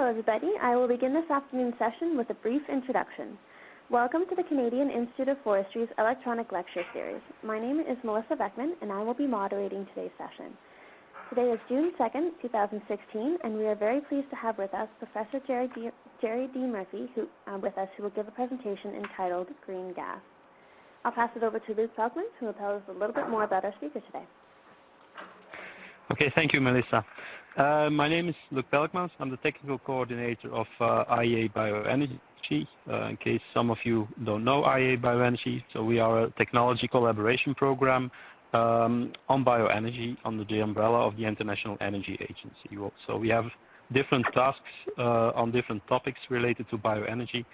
everybody. I will begin this afternoon's session with a brief introduction. Welcome to the Canadian Institute of Forestry's electronic lecture series. My name is Melissa Beckman, and I will be moderating today's session. Today is June 2nd, 2016, and we are very pleased to have with us Professor Jerry D. Murphy who will give a presentation entitled Green Gas. I'll pass it over to Luke Pelkman, who will tell us a little bit more about our speaker today. Okay, thank you, Melissa. My name is Luke Pelkmans. I'm the technical coordinator of IEA Bioenergy. In case some of you don't know IEA Bioenergy, so we are a technology collaboration program on bioenergy under the umbrella of the International Energy Agency. So we have different tasks on different topics related to bioenergy.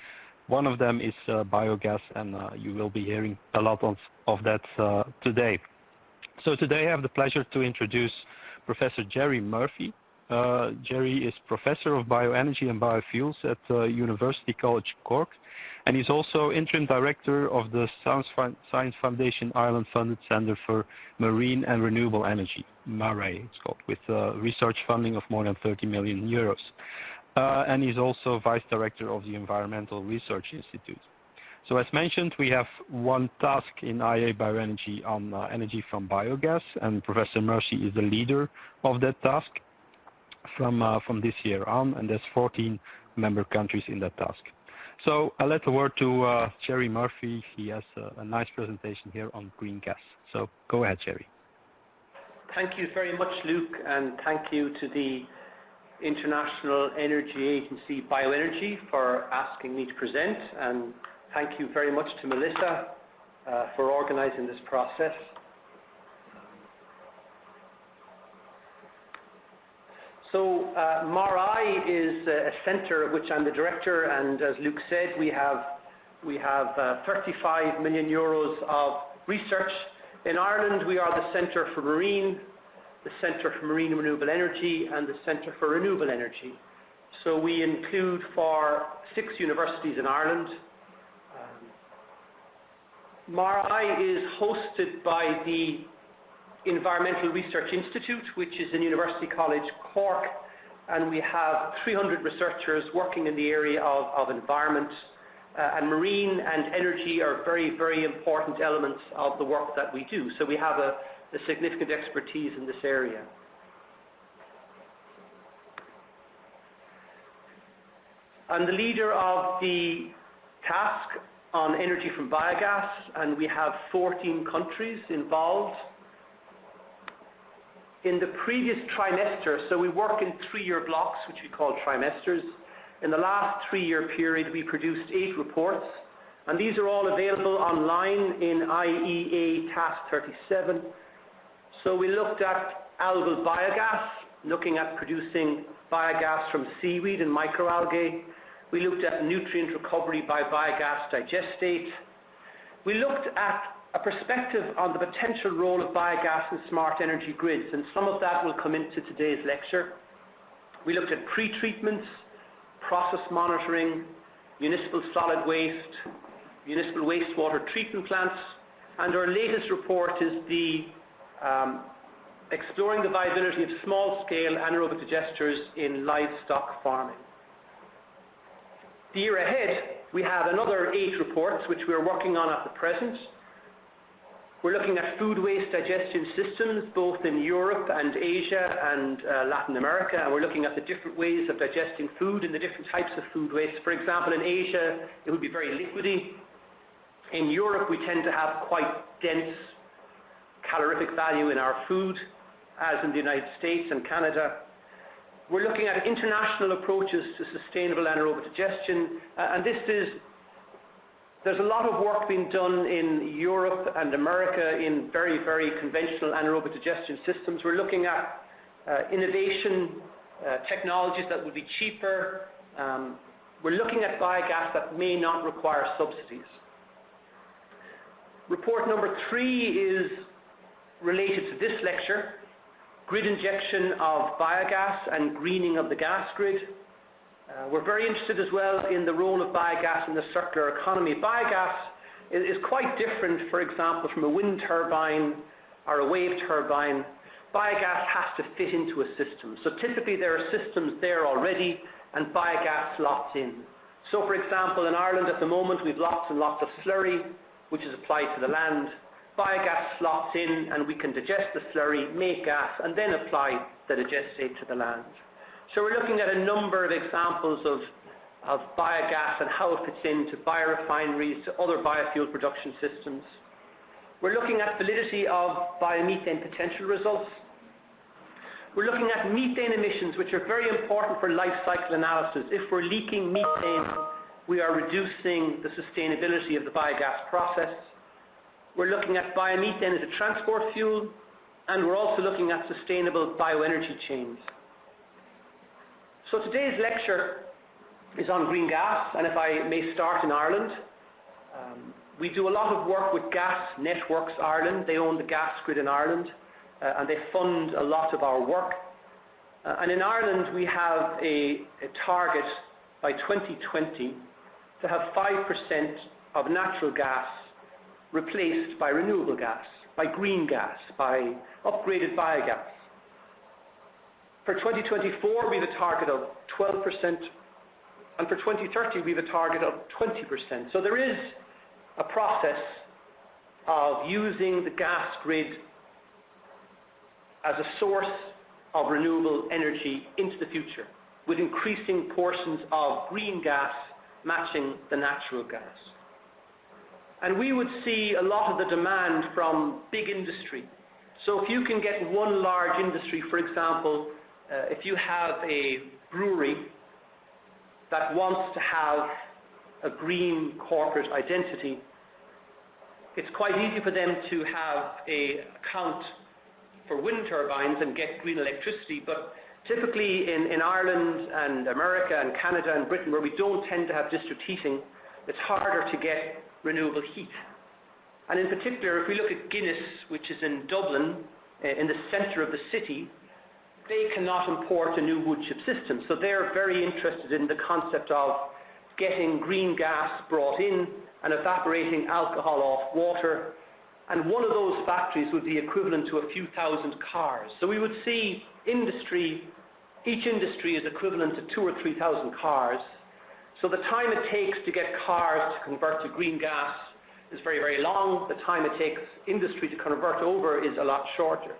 One of them is biogas, and you will be hearing a lot of that today. So today I have the pleasure to introduce Professor Jerry Murphy. Jerry is Professor of Bioenergy and Biofuels at University College Cork, and he's also Interim Director of the Science Foundation Ireland-funded Centre for Marine and Renewable Energy, MARE it's called, with research funding of more than 30 million euros. And he's also Vice Director of the Environmental Research Institute. So as mentioned, we have one task in IEA Bioenergy on energy from biogas, and Professor Murphy is the leader of that task from this year on, and there's 14 member countries in that task. So I'll let the word to Jerry Murphy. He has a nice presentation here on green gas. So go ahead, Jerry. Thank you very much, Luke, and thank you to the International Energy Agency Bioenergy for asking me to present, and thank you very much to Melissa for organizing this process. So MARE is a centre of which I'm the director, and as Luke said, we have 35 million euros of research. In Ireland, we are the Centre for Marine, the Centre for Marine and Renewable Energy, and the Centre for Renewable Energy. So we include for 6 universities in Ireland. MARE is hosted by the Environmental Research Institute, which is in University College Cork, and we have 300 researchers working in the area of environment, and marine and energy are very, very important elements of the work that we do. So we have a significant expertise in this area. I'm the leader of the task on energy from biogas, and we have 14 countries involved. In the previous trimester, so we work in 3-year blocks, which we call trimesters. In the last 3-year period, we produced 8 reports, and these are all available online in IEA Task 37. So we looked at algal biogas, looking at producing biogas from seaweed and microalgae. We looked at nutrient recovery by biogas digestate. We looked at a perspective on the potential role of biogas in smart energy grids, and some of that will come into today's lecture. We looked at pre-treatments, process monitoring, municipal solid waste, municipal wastewater treatment plants, and our latest report is the exploring the viability of small-scale anaerobic digesters in livestock farming. The year ahead, we have another 8 reports which we're working on at the present. We're looking at food waste digestion systems both in Europe and Asia and Latin America, and we're looking at the different ways of digesting food and the different types of food waste. For example, in Asia, it would be very liquidy. In Europe, we tend to have quite dense calorific value in our food, as in the United States and Canada. We're looking at international approaches to sustainable anaerobic digestion, and there's a lot of work being done in Europe and America in very, very conventional anaerobic digestion systems. We're looking at innovation, technologies that will be cheaper. We're looking at biogas that may not require subsidies. Report number 3 is related to this lecture, grid injection of biogas and greening of the gas grid. We're very interested as well in the role of biogas in the circular economy. Biogas is quite different, for example, from a wind turbine or a wave turbine. Biogas has to fit into a system. So typically there are systems there already and biogas slots in. So for example, in Ireland at the moment we've lots and lots of slurry which is applied to the land. Biogas slots in and we can digest the slurry, make gas and then apply the digestate to the land. So we're looking at a number of examples of biogas and how it fits into biorefineries, to other biofuel production systems. We're looking at validity of biomethane potential results. We're looking at methane emissions, which are very important for life cycle analysis. If we're leaking methane, we are reducing the sustainability of the biogas process. We're looking at biomethane as a transport fuel, and we're also looking at sustainable bioenergy chains. So today's lecture is on green gas, and if I may start in Ireland, we do a lot of work with Gas Networks Ireland. They own the gas grid in Ireland, and they fund a lot of our work. And in Ireland we have a target by 2020 to have 5% of natural gas replaced by renewable gas, by green gas, by upgraded biogas. For 2024 we have a target of 12%, and for 2030 we have a target of 20%. So there is a process of using the gas grid as a source of renewable energy into the future, with increasing portions of green gas matching the natural gas. And we would see a lot of the demand from big industry. So if you can get one large industry, for example, if you have a brewery that wants to have a green corporate identity, it's quite easy for them to have an account for wind turbines and get green electricity, but typically in Ireland and America and Canada and Britain, where we don't tend to have district heating, it's harder to get renewable heat. And in particular, if we look at Guinness, which is in Dublin, in the centre of the city, they cannot import a new wood chip system. So they're very interested in the concept of getting green gas brought in and evaporating alcohol off water. And one of those factories would be equivalent to a few thousand cars. So we would see industry, each industry is equivalent to 2,000 or 3,000 cars. So the time it takes to get cars to convert to green gas is very, very long. The time it takes industry to convert over is a lot shorter.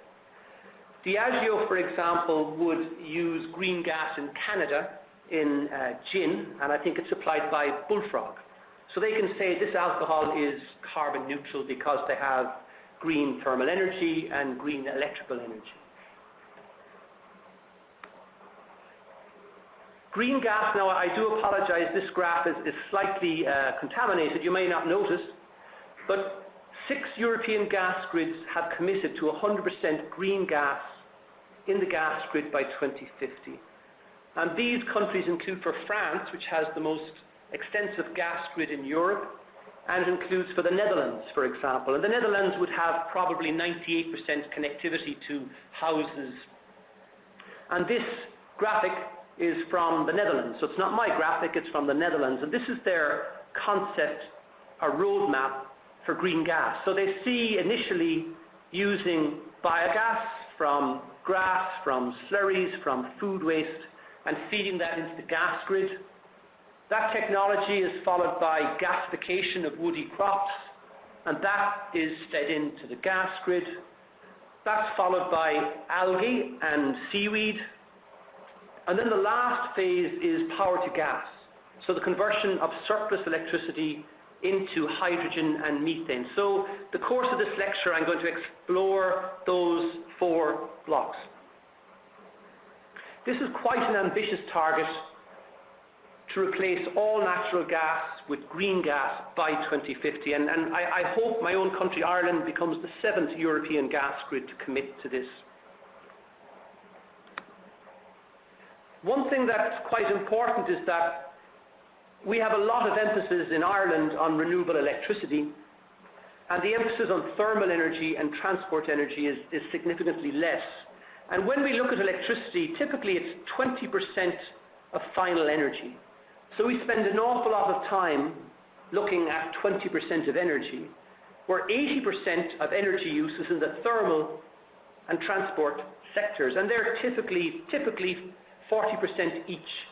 Diageo, for example, would use green gas in Canada in gin, and I think it's supplied by Bullfrog. So they can say this alcohol is carbon neutral because they have green thermal energy and green electrical energy. Green gas, now I do apologize, this graph is slightly contaminated, you may not notice, but 6 European gas grids have committed to 100% green gas in the gas grid by 2050. And these countries include for France, which has the most extensive gas grid in Europe, and it includes for the Netherlands, for example. And the Netherlands would have probably 98% connectivity to houses. And this graphic is from the Netherlands. So it's not my graphic, it's from the Netherlands. And this is their concept, a roadmap for green gas. So they see initially using biogas from grass, from slurries, from food waste, and feeding that into the gas grid. That technology is followed by gasification of woody crops, and that is fed into the gas grid. That's followed by algae and seaweed. And then the last phase is power to gas. So the conversion of surplus electricity into hydrogen and methane. So the course of this lecture, I'm going to explore those 4 blocks. This is quite an ambitious target to replace all natural gas with green gas by 2050. And I hope my own country, Ireland, becomes the 7th European gas grid to commit to this. One thing that's quite important is that we have a lot of emphasis in Ireland on renewable electricity, and the emphasis on thermal energy and transport energy is significantly less. And when we look at electricity, typically it's 20% of final energy. So we spend an awful lot of time looking at 20% of energy, where 80% of energy use is in the thermal and transport sectors, and they're typically 40% each.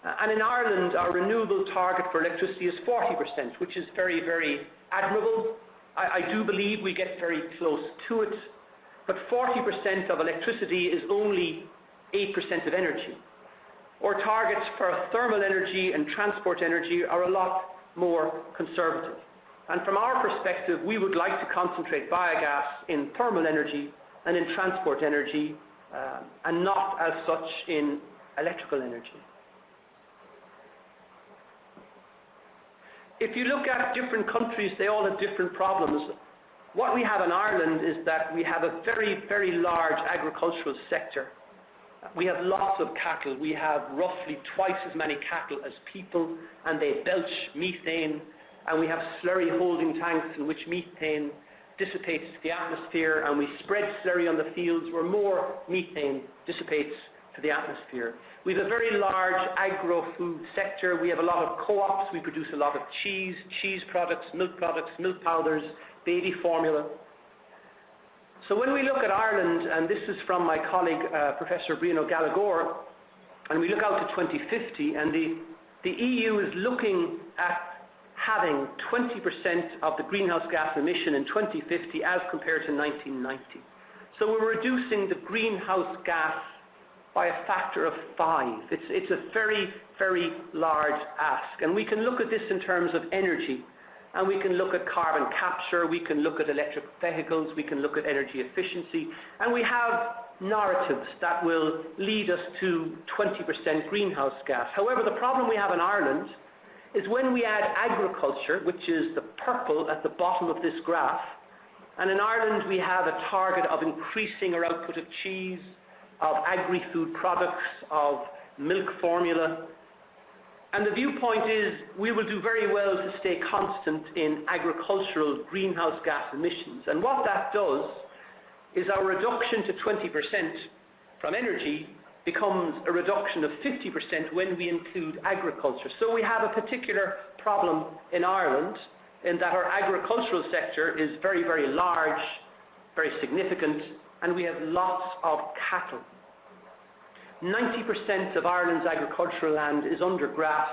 And in Ireland, our renewable target for electricity is 40%, which is very, very admirable. I do believe we get very close to it, but 40% of electricity is only 8% of energy. Our targets for thermal energy and transport energy are a lot more conservative. And from our perspective, we would like to concentrate biogas in thermal energy and in transport energy, and not as such in electrical energy. If you look at different countries, they all have different problems. What we have in Ireland is that we have a very, very large agricultural sector. We have lots of cattle. We have roughly twice as many cattle as people, and they belch methane, and we have slurry holding tanks in which methane dissipates to the atmosphere, and we spread slurry on the fields where more methane dissipates to the atmosphere. We have a very large agro-food sector. We have a lot of co-ops. We produce a lot of cheese products, milk powders, baby formula. So when we look at Ireland, and this is from my colleague Professor Bruno Gallagher, and we look out to 2050, and the EU is looking at having 20% of the greenhouse gas emission in 2050 as compared to 1990. So we're reducing the greenhouse gas by a factor of 5. It's a very, very large ask. And we can look at this in terms of energy. And we can look at carbon capture, we can look at electric vehicles, we can look at energy efficiency. And we have narratives that will lead us to 20% greenhouse gas. However, the problem we have in Ireland is when we add agriculture, which is the purple at the bottom of this graph, and in Ireland we have a target of increasing our output of cheese, of agri-food products, of milk formula. And the viewpoint is we will do very well to stay constant in agricultural greenhouse gas emissions. And what that does is our reduction to 20% from energy becomes a reduction of 50% when we include agriculture. So we have a particular problem in Ireland in that our agricultural sector is very, very large, very significant, and we have lots of cattle. 90% of Ireland's agricultural land is under grass,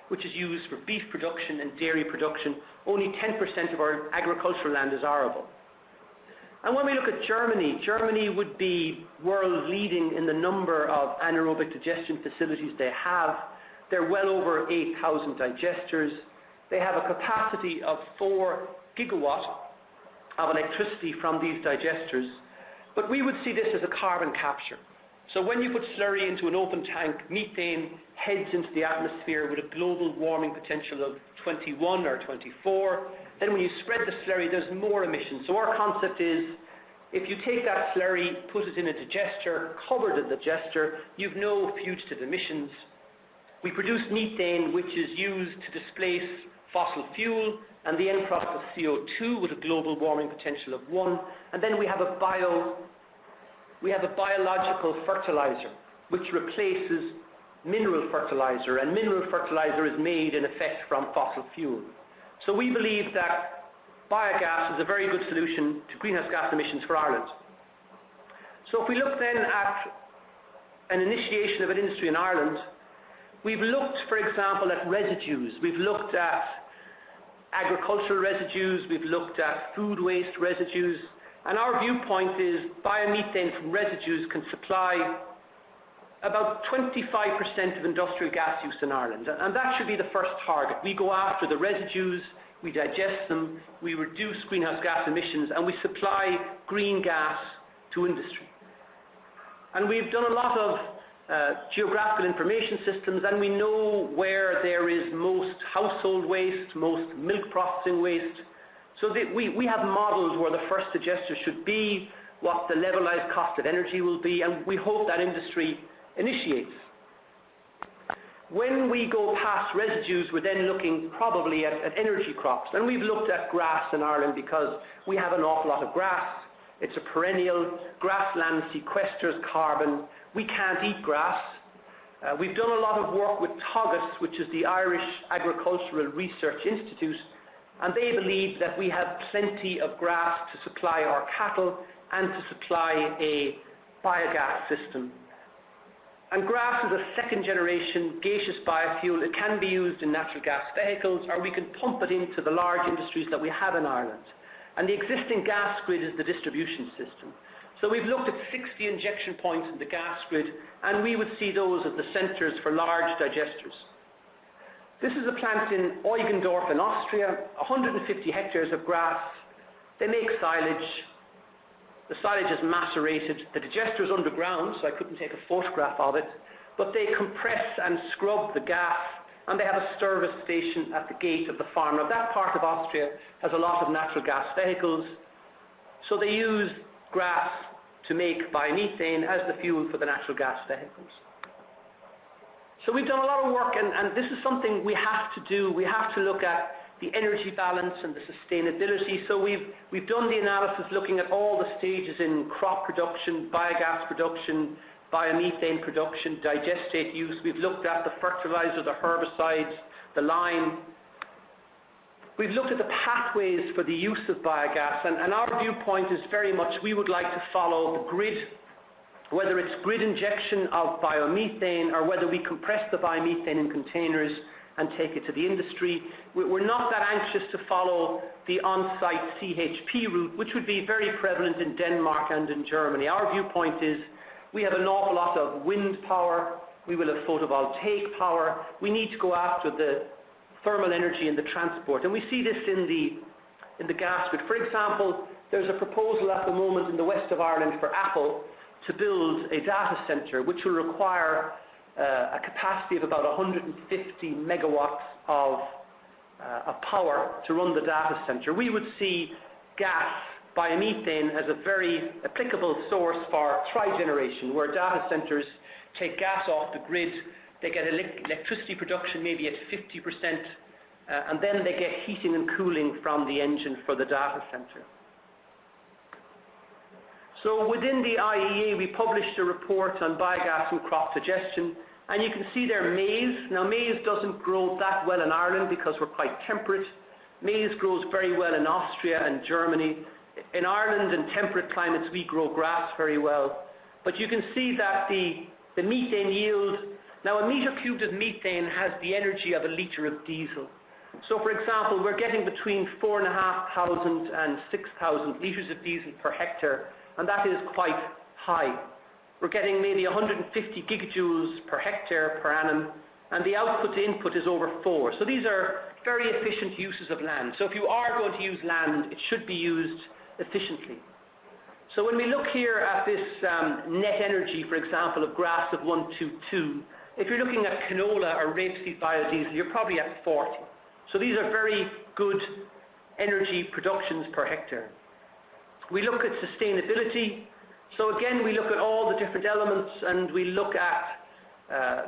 which is used for beef production and dairy production. Only 10% of our agricultural land is arable. And when we look at Germany, Germany would be world leading in the number of anaerobic digestion facilities they have. They're well over 8,000 digesters. They have a capacity of 4 gigawatt of electricity from these digesters. But we would see this as a carbon capture. So when you put slurry into an open tank, methane heads into the atmosphere with a global warming potential of 21 or 24. Then when you spread the slurry, there's more emissions. So our concept is, if you take that slurry, put it in a digester, cover the digester, you've no fugitive emissions. We produce methane, which is used to displace fossil fuel, and the end product of CO2 with a global warming potential of 1. And then we have a biological fertilizer, which replaces mineral fertilizer, and mineral fertilizer is made in effect from fossil fuel. So we believe that biogas is a very good solution to greenhouse gas emissions for Ireland. So if we look then at an initiation of an industry in Ireland, we've looked, for example, at residues. We've looked at agricultural residues, we've looked at food waste residues, and our viewpoint is biomethane from residues can supply about 25% of industrial gas use in Ireland, and that should be the first target. We go after the residues, we digest them, we reduce greenhouse gas emissions, and we supply green gas to industry. And we've done a lot of geographical information systems, and we know where there is most household waste, most milk processing waste. So we have models where the first digester should be, what the levelized cost of energy will be, and we hope that industry initiates. When we go past residues, we're then looking probably at energy crops. And we've looked at grass in Ireland because we have an awful lot of grass. It's a perennial. Grassland sequesters carbon. We can't eat grass. We've done a lot of work with Teagasc, which is the Irish Agricultural Research Institute, and they believe that we have plenty of grass to supply our cattle and to supply a biogas system. And grass is a second-generation gaseous biofuel. It can be used in natural gas vehicles, or we can pump it into the large industries that we have in Ireland. And the existing gas grid is the distribution system. So we've looked at 60 injection points in the gas grid, and we would see those as the centres for large digesters. This is a plant in Eugendorf in Austria, 150 hectares of grass. They make silage. The silage is macerated. The digester is underground, so I couldn't take a photograph of it. But they compress and scrub the gas, and they have a service station at the gate of the farm. Now, that part of Austria has a lot of natural gas vehicles, so they use grass to make biomethane as the fuel for the natural gas vehicles. So we've done a lot of work, and this is something we have to do. We have to look at the energy balance and the sustainability. So we've done the analysis looking at all the stages in crop production, biogas production, biomethane production, digestate use. We've looked at the fertilizer, the herbicides, the lime. We've looked at the pathways for the use of biogas, and our viewpoint is very much we would like to follow the grid, whether it's grid injection of biomethane or whether we compress the biomethane in containers and take it to the industry. We're not that anxious to follow the on-site CHP route, which would be very prevalent in Denmark and in Germany. Our viewpoint is we have an awful lot of wind power, we will have photovoltaic power, we need to go after the thermal energy and the transport, and we see this in the gas grid. For example, there's a proposal at the moment in the west of Ireland for Apple to build a data centre which will require a capacity of about 150 megawatts of power to run the data centre. We would see gas, biomethane, as a very applicable source for trigeneration, where data centres take gas off the grid, they get electricity production maybe at 50%, and then they get heating and cooling from the engine for the data centre. So within the IEA, we published a report on biogas and crop digestion, and you can see there maize. Now, maize doesn't grow that well in Ireland because we're quite temperate. Maize grows very well in Austria and Germany. In Ireland, in temperate climates, we grow grass very well. But you can see that the methane yield, now a metre cubed of methane has the energy of a litre of diesel. So, for example, we're getting between 4,500 and 6,000 litres of diesel per hectare, and that is quite high. We're getting maybe 150 gigajoules per hectare per annum, and the output to input is over 4. So these are very efficient uses of land. So if you are going to use land, it should be used efficiently. So when we look here at this net energy, for example, of grass of 122, if you're looking at canola or rapeseed biodiesel, you're probably at 40. So these are very good energy productions per hectare. We look at sustainability. So again, we look at all the different elements, and we look at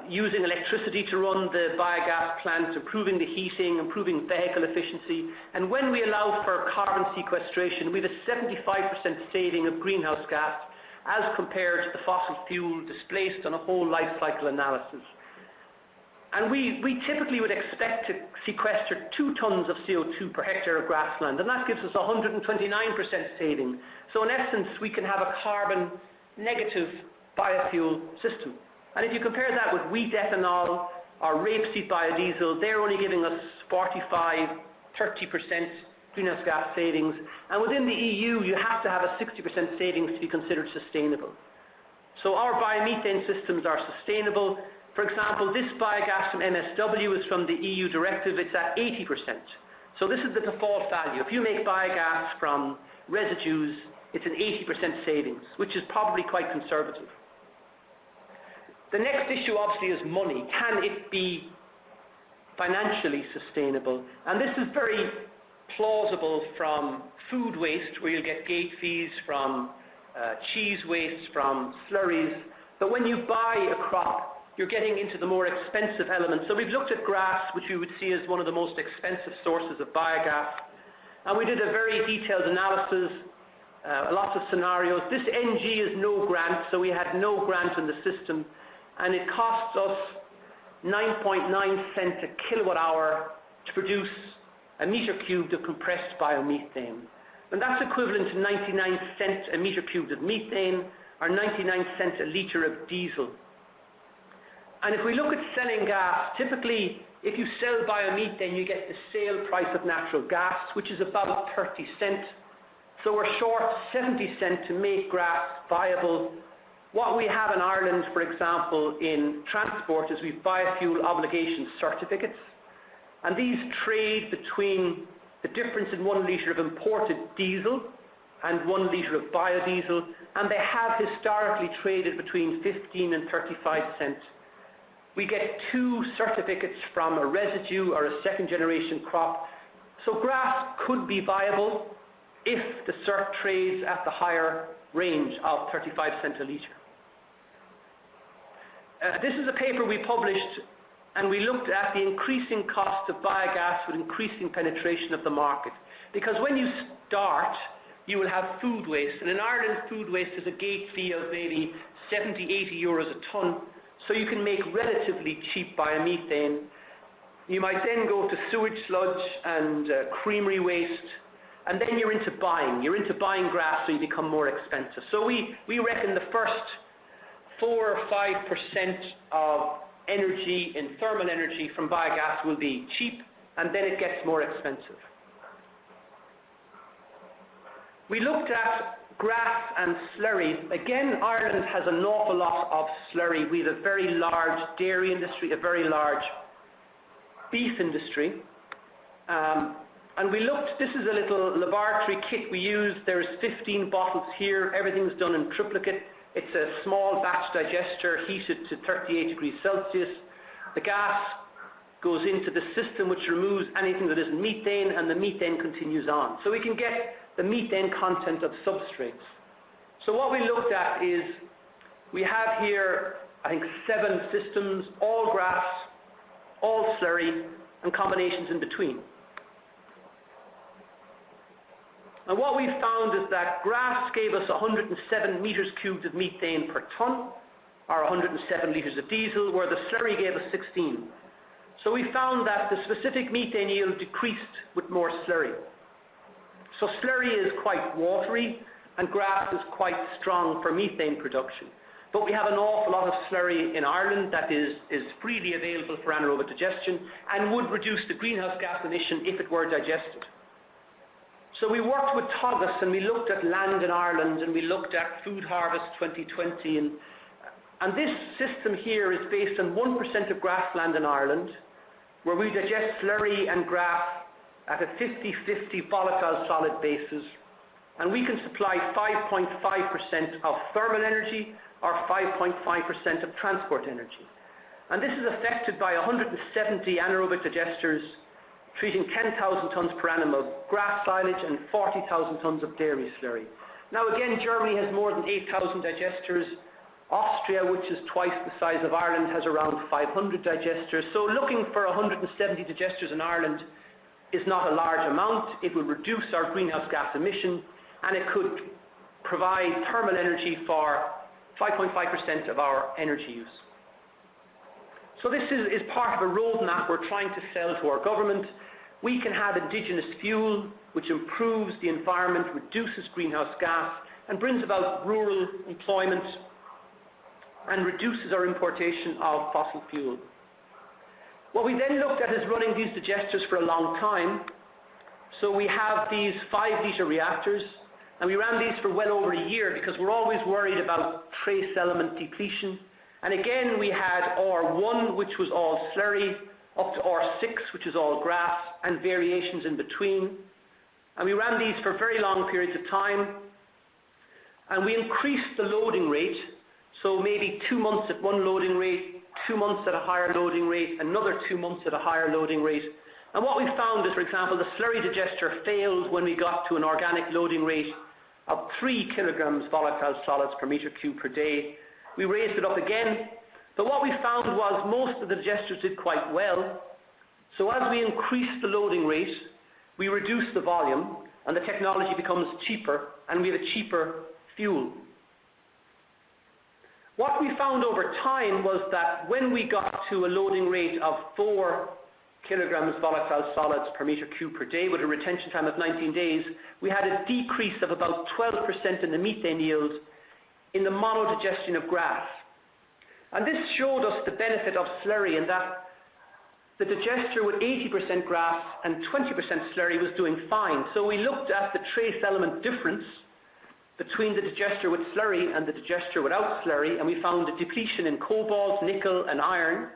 using electricity to run the biogas plants, improving the heating, improving vehicle efficiency. And when we allow for carbon sequestration, we have a 75% saving of greenhouse gas as compared to the fossil fuel displaced on a whole life cycle analysis. And we typically would expect to sequester 2 tons of CO2 per hectare of grassland, and that gives us 129% saving. So in essence, we can have a carbon negative biofuel system. And if you compare that with wheat ethanol or rapeseed biodiesel, they're only giving us 45, 30% greenhouse gas savings. And within the EU, you have to have a 60% savings to be considered sustainable. So our biomethane systems are sustainable. For example, this biogas from MSW is from the EU directive. It's at 80%. So this is the default value. If you make biogas from residues, it's an 80% savings, which is probably quite conservative. The next issue obviously is money. Can it be financially sustainable? And this is very plausible from food waste, where you'll get gate fees, from cheese waste, from slurries. But when you buy a crop, you're getting into the more expensive elements. So we've looked at grass, which we would see as one of the most expensive sources of biogas. And we did a very detailed analysis, lots of scenarios. This NG is no grant, so we had no grant in the system. And it costs us 9.9 cents a kilowatt hour to produce a metre cubed of compressed biomethane. And that's equivalent to 99 cents a metre cubed of methane, or 99 cents a litre of diesel. And if we look at selling gas, typically if you sell biomethane, you get the sale price of natural gas, which is about 30 cents. So we're short 70 cents to make gas viable. What we have in Ireland, for example, in transport is we have biofuel obligation certificates. And these trade between the difference in 1 litre of imported diesel and 1 litre of biodiesel, and they have historically traded between 15 and 35 cents. We get 2 certificates from a residue or a second generation crop. So grass could be viable if the cert trades at the higher range of 35 cents a litre. This is a paper we published, and we looked at the increasing cost of biogas with increasing penetration of the market. Because when you start, you will have food waste. And in Ireland, food waste is a gate fee of maybe 70, 80 euros a tonne. So you can make relatively cheap biomethane. You might then go to sewage sludge and creamery waste, and then you're into buying. You're into buying grass, so you become more expensive. So we reckon the first 4 or 5% of energy in thermal energy from biogas will be cheap, and then it gets more expensive. We looked at grass and slurry. Again, Ireland has an awful lot of slurry. We have a very large dairy industry, a very large beef industry. And we looked, this is a little laboratory kit we used. There's 15 bottles here. Everything's done in triplicate. It's a small batch digester heated to 38 degrees Celsius. The gas goes into the system, which removes anything that isn't methane, and the methane continues on. So we can get the methane content of substrates. So what we looked at is, we have here, I think, 7 systems, all grass, all slurry, and combinations in between. And what we found is that grass gave us 107 meters cubed of methane per tonne, or 107 litres of diesel, where the slurry gave us 16. So we found that the specific methane yield decreased with more slurry. So slurry is quite watery, and grass is quite strong for methane production. But we have an awful lot of slurry in Ireland that is freely available for anaerobic digestion and would reduce the greenhouse gas emission if it were digested. So we worked with Teagasc, and we looked at land in Ireland, and we looked at Food Harvest 2020, and this system here is based on 1% of grassland in Ireland, where we digest slurry and grass at a 50-50 volatile solid basis, and we can supply 5.5% of thermal energy or 5.5% of transport energy. And this is affected by 170 anaerobic digesters treating 10,000 tonnes per annum of grass silage and 40,000 tonnes of dairy slurry. Now again, Germany has more than 8,000 digesters. Austria, which is twice the size of Ireland, has around 500 digesters. So looking for 170 digesters in Ireland is not a large amount. It will reduce our greenhouse gas emission, and it could provide thermal energy for 5.5% of our energy use. So this is part of a roadmap we're trying to sell to our government. We can have indigenous fuel, which improves the environment, reduces greenhouse gas, and brings about rural employment, and reduces our importation of fossil fuel. What we then looked at is running these digesters for a long time. So we have these 5-litre reactors, and we ran these for well over a year because we're always worried about trace element depletion. And again, we had R1, which was all slurry, up to R6, which is all grass, and variations in between. And we ran these for very long periods of time, and we increased the loading rate. So maybe 2 months at one loading rate, 2 months at a higher loading rate, another 2 months at a higher loading rate. And what we found is, for example, the slurry digester failed when we got to an organic loading rate of 3 kilograms volatile solids per meter cube per day. We raised it up again, but what we found was most of the digesters did quite well. So as we increased the loading rate, we reduced the volume, and the technology becomes cheaper, and we have a cheaper fuel. What we found over time was that when we got to a loading rate of 4 kilograms volatile solids per meter cube per day with a retention time of 19 days, we had a decrease of about 12% in the methane yield in the monodigestion of grass. And this showed us the benefit of slurry in that the digester with 80% grass and 20% slurry was doing fine. So we looked at the trace element difference between the digester with slurry and the digester without slurry, and we found a depletion in cobalt, nickel and iron.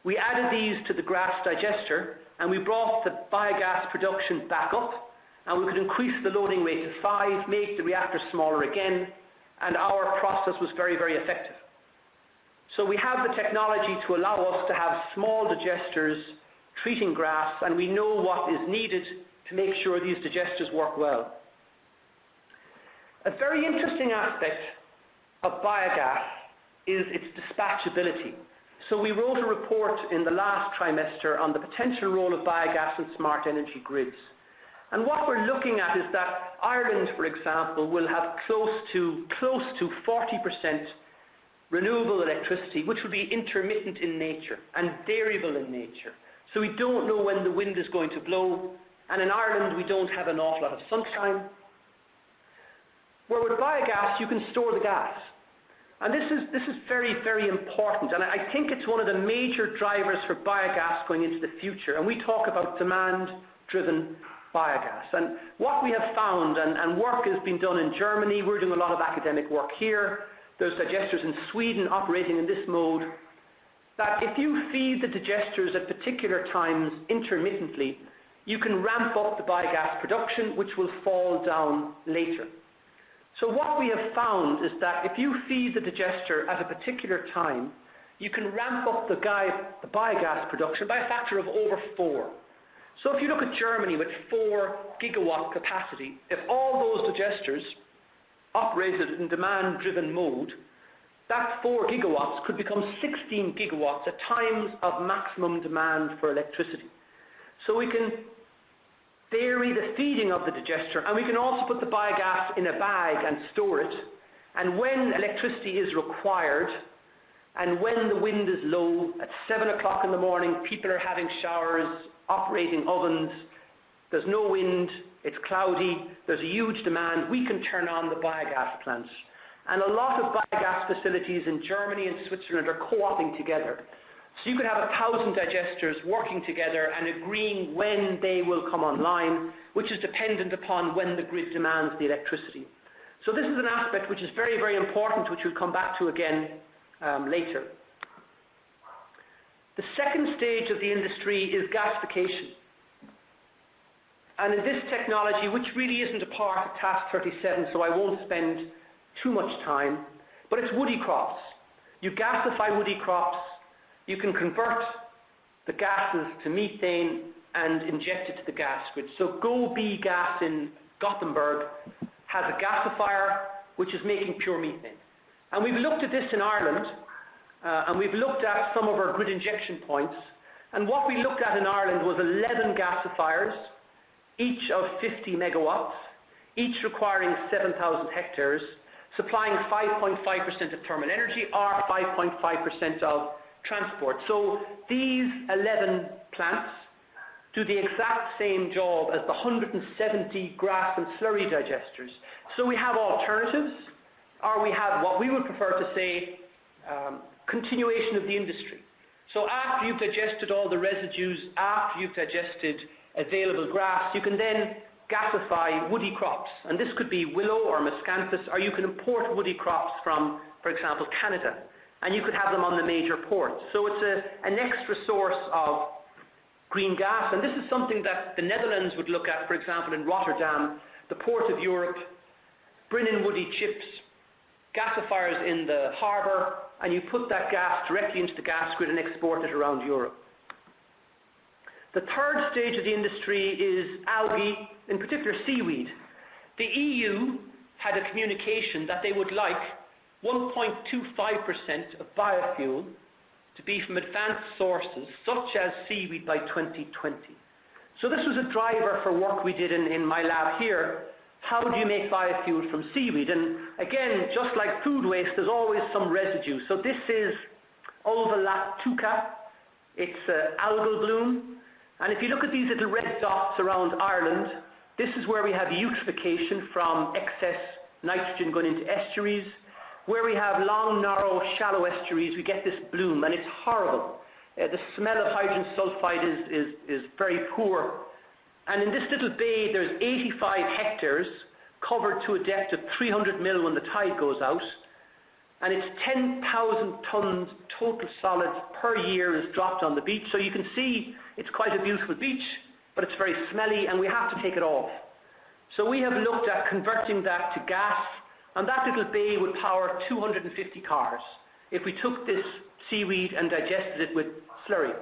We added these to the grass digester and we brought the biogas production back up, and we could increase the loading rate to 5, make the reactor smaller again, and our process was very, very effective. So we have the technology to allow us to have small digesters treating grass, and we know what is needed to make sure these digesters work well. A very interesting aspect of biogas is its dispatchability. So we wrote a report in the last trimester on the potential role of biogas in smart energy grids. And what we're looking at is that Ireland, for example, will have close to 40% renewable electricity, which will be intermittent in nature and variable in nature. So we don't know when the wind is going to blow, and in Ireland we don't have an awful lot of sunshine. Where with biogas you can store the gas. And this is very, very important, and I think it's one of the major drivers for biogas going into the future. And we talk about demand-driven biogas. And what we have found, and work has been done in Germany, we're doing a lot of academic work here, there's digesters in Sweden operating in this mode, that if you feed the digesters at particular times intermittently, you can ramp up the biogas production, which will fall down later. So what we have found is that if you feed the digester at a particular time, you can ramp up the biogas production by a factor of over 4. So if you look at Germany with 4 gigawatt capacity, if all those digesters operated in demand-driven mode, that 4 gigawatts could become 16 gigawatts at times of maximum demand for electricity. So we can vary the feeding of the digester, and we can also put the biogas in a bag and store it. And when electricity is required, and when the wind is low, at 7 o'clock in the morning, people are having showers, operating ovens, there's no wind, it's cloudy, there's a huge demand, we can turn on the biogas plants. And a lot of biogas facilities in Germany and Switzerland are co-opting together. So you could have 1,000 digesters working together and agreeing when they will come online, which is dependent upon when the grid demands the electricity. So this is an aspect which is very, very important, which we'll come back to again later. The second stage of the industry is gasification. And in this technology, which really isn't a part of Task 37, so I won't spend too much time, but it's woody crops. You gasify woody crops, you can convert the gases to methane and inject it to the gas grid. So Biogas in Gothenburg has a gasifier which is making pure methane. And we've looked at this in Ireland, and we've looked at some of our grid injection points. And what we looked at in Ireland was 11 gasifiers, each of 50 megawatts, each requiring 7,000 hectares, supplying 5.5% of thermal energy or 5.5% of transport. So these 11 plants do the exact same job as the 170 grass and slurry digesters. So we have alternatives, or we have what we would prefer to say continuation of the industry. So after you've digested all the residues, after you've digested available grass, you can then gasify woody crops. And this could be willow or miscanthus, or you can import woody crops from, for example, Canada, and you could have them on the major ports. So it's an extra source of green gas, and this is something that the Netherlands would look at, for example, in Rotterdam, the port of Europe, bring in woody chips, gasifiers in the harbour, and you put that gas directly into the gas grid and export it around Europe. The third stage of the industry is algae, in particular seaweed. The EU had a communication that they would like 1.25% of biofuel to be from advanced sources, such as seaweed, by 2020. So this was a driver for work we did in my lab here. How do you make biofuel from seaweed? And again, just like food waste, there's always some residue. So this is Ulva lactuca. It's algal bloom. And if you look at these little red dots around Ireland, this is where we have eutrophication from excess nitrogen going into estuaries. Where we have long, narrow, shallow estuaries, we get this bloom, and it's horrible. The smell of hydrogen sulfide is very poor. And in this little bay, there's 85 hectares covered to a depth of 300 mil when the tide goes out. And it's 10,000 tons total solids per year is dropped on the beach. So you can see it's quite a beautiful beach, but it's very smelly, and we have to take it off. So we have looked at converting that to gas, and that little bay would power 250 cars if we took this seaweed and digested it with slurry.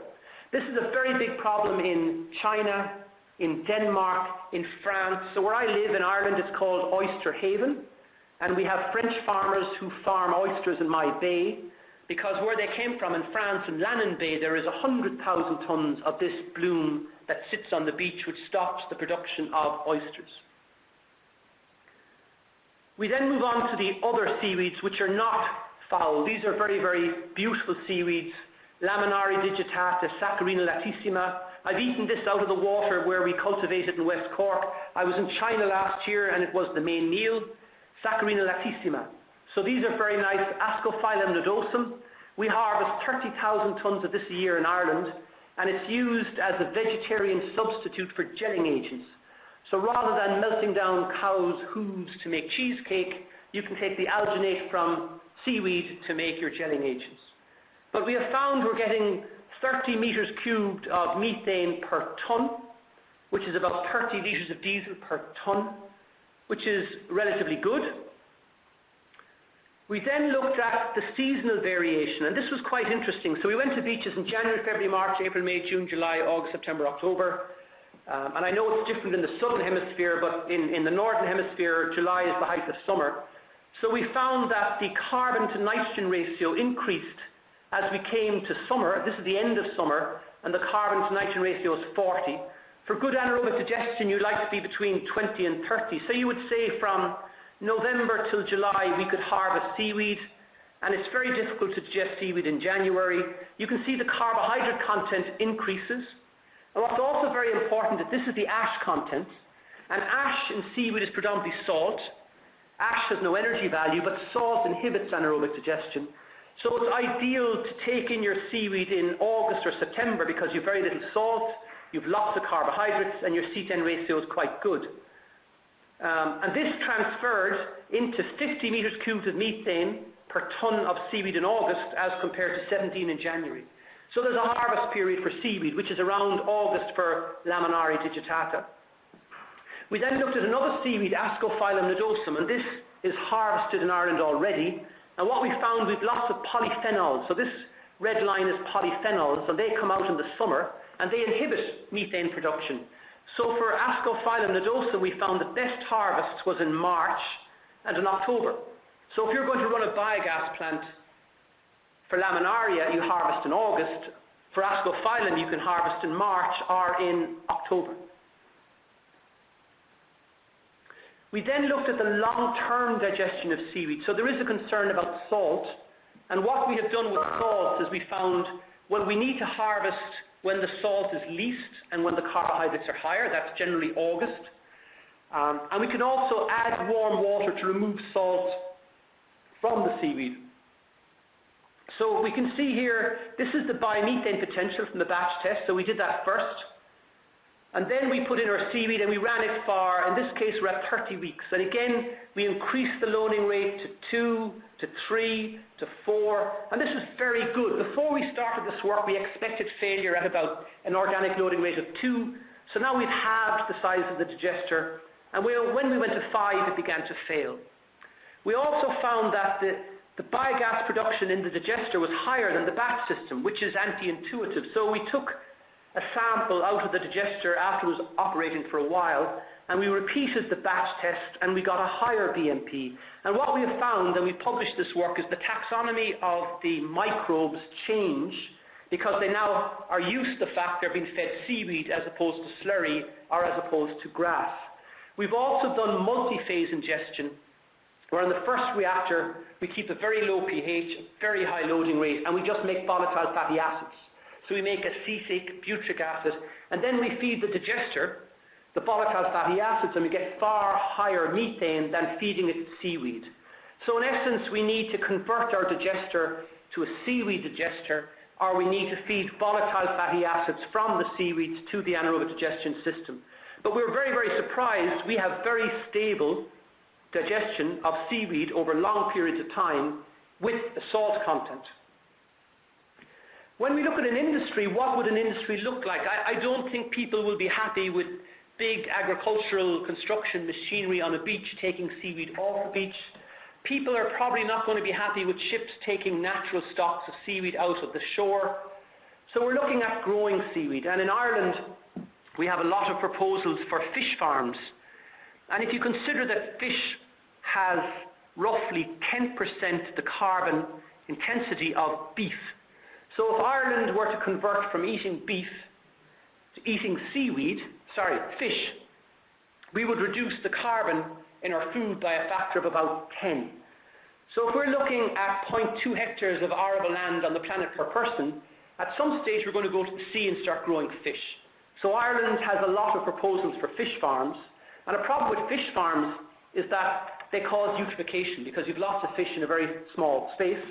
This is a very big problem in China, in Denmark, in France. So where I live in Ireland, it's called Oyster Haven, and we have French farmers who farm oysters in my bay, because where they came from in France, in Lannon Bay, there is 100,000 tons of this bloom that sits on the beach, which stops the production of oysters. We then move on to the other seaweeds, which are not foul. These are very, very beautiful seaweeds. Laminari digitata, Saccharina latissima. I've eaten this out of the water where we cultivate it in West Cork. I was in China last year, and it was the main meal. Saccharina latissima. So these are very nice. Ascophyllum nodosum. We harvest 30,000 tons of this a year in Ireland, and it's used as a vegetarian substitute for gelling agents. So rather than melting down cows' hooves to make cheesecake, you can take the alginate from seaweed to make your gelling agents. But we have found we're getting 30 meters cubed of methane per ton, which is about 30 litres of diesel per ton, which is relatively good. We then looked at the seasonal variation, and this was quite interesting. So we went to beaches in January, February, March, April, May, June, July, August, September, October. And I know it's different in the southern hemisphere, but in the northern hemisphere, July is the height of summer. So we found that the carbon to nitrogen ratio increased as we came to summer. This is the end of summer, and the carbon to nitrogen ratio is 40. For good anaerobic digestion, you'd like to be between 20 and 30. So you would say from November till July, we could harvest seaweed, and it's very difficult to digest seaweed in January. You can see the carbohydrate content increases. And what's also very important is this is the ash content, and ash in seaweed is predominantly salt. Ash has no energy value, but salt inhibits anaerobic digestion. So it's ideal to take in your seaweed in August or September because you've very little salt, you've lots of carbohydrates, and your C10 ratio is quite good. And this transferred into 50 meters cubed of methane per ton of seaweed in August as compared to 17 in January. So there's a harvest period for seaweed, which is around August for Laminari digitata. We then looked at another seaweed, Ascophyllum nodosum, and this is harvested in Ireland already. And what we found, we've lots of polyphenols. So this red line is polyphenols, and they come out in the summer, and they inhibit methane production. So for Ascophyllum nodosum, we found the best harvest was in March and in October. So if you're going to run a biogas plant, for Laminaria, you harvest in August. For Ascophyllum, you can harvest in March or in October. We then looked at the long-term digestion of seaweed. So there is a concern about salt. And what we have done with salt is we found, well, we need to harvest when the salt is least and when the carbohydrates are higher. That's generally August. And we can also add warm water to remove salt from the seaweed. So we can see here, this is the biomethane potential from the batch test. So we did that first. And then we put in our seaweed and we ran it for, in this case, we're at 30 weeks. And again, we increased the loading rate to 2, to 3, to 4. And this is very good. Before we started this work, we expected failure at about an organic loading rate of 2. So now we've halved the size of the digester. And when we went to 5, it began to fail. We also found that the biogas production in the digester was higher than the batch system, which is anti-intuitive. So we took a sample out of the digester after it was operating for a while, and we repeated the batch test, and we got a higher BMP. And what we have found, and we published this work, is the taxonomy of the microbes change because they now are used to the fact they're being fed seaweed as opposed to slurry or as opposed to grass. We've also done multi-phase ingestion, where in the first reactor we keep a very low pH, very high loading rate, and we just make volatile fatty acids. So we make acetic, butyric acid, and then we feed the digester the volatile fatty acids, and we get far higher methane than feeding it seaweed. So in essence, we need to convert our digester to a seaweed digester, or we need to feed volatile fatty acids from the seaweeds to the anaerobic digestion system. But we're very, very surprised. We have very stable digestion of seaweed over long periods of time with the salt content. When we look at an industry, what would an industry look like? I don't think people will be happy with big agricultural construction machinery on a beach taking seaweed off the beach. People are probably not going to be happy with ships taking natural stocks of seaweed out of the shore. So we're looking at growing seaweed. And in Ireland, we have a lot of proposals for fish farms. And if you consider that fish has roughly 10% the carbon intensity of beef. So if Ireland were to convert from eating beef to eating fish, we would reduce the carbon in our food by a factor of about 10. So if we're looking at 0.2 hectares of arable land on the planet per person, at some stage we're going to go to the sea and start growing fish. So Ireland has a lot of proposals for fish farms, and a problem with fish farms is that they cause eutrophication because you've lots of fish in a very small space.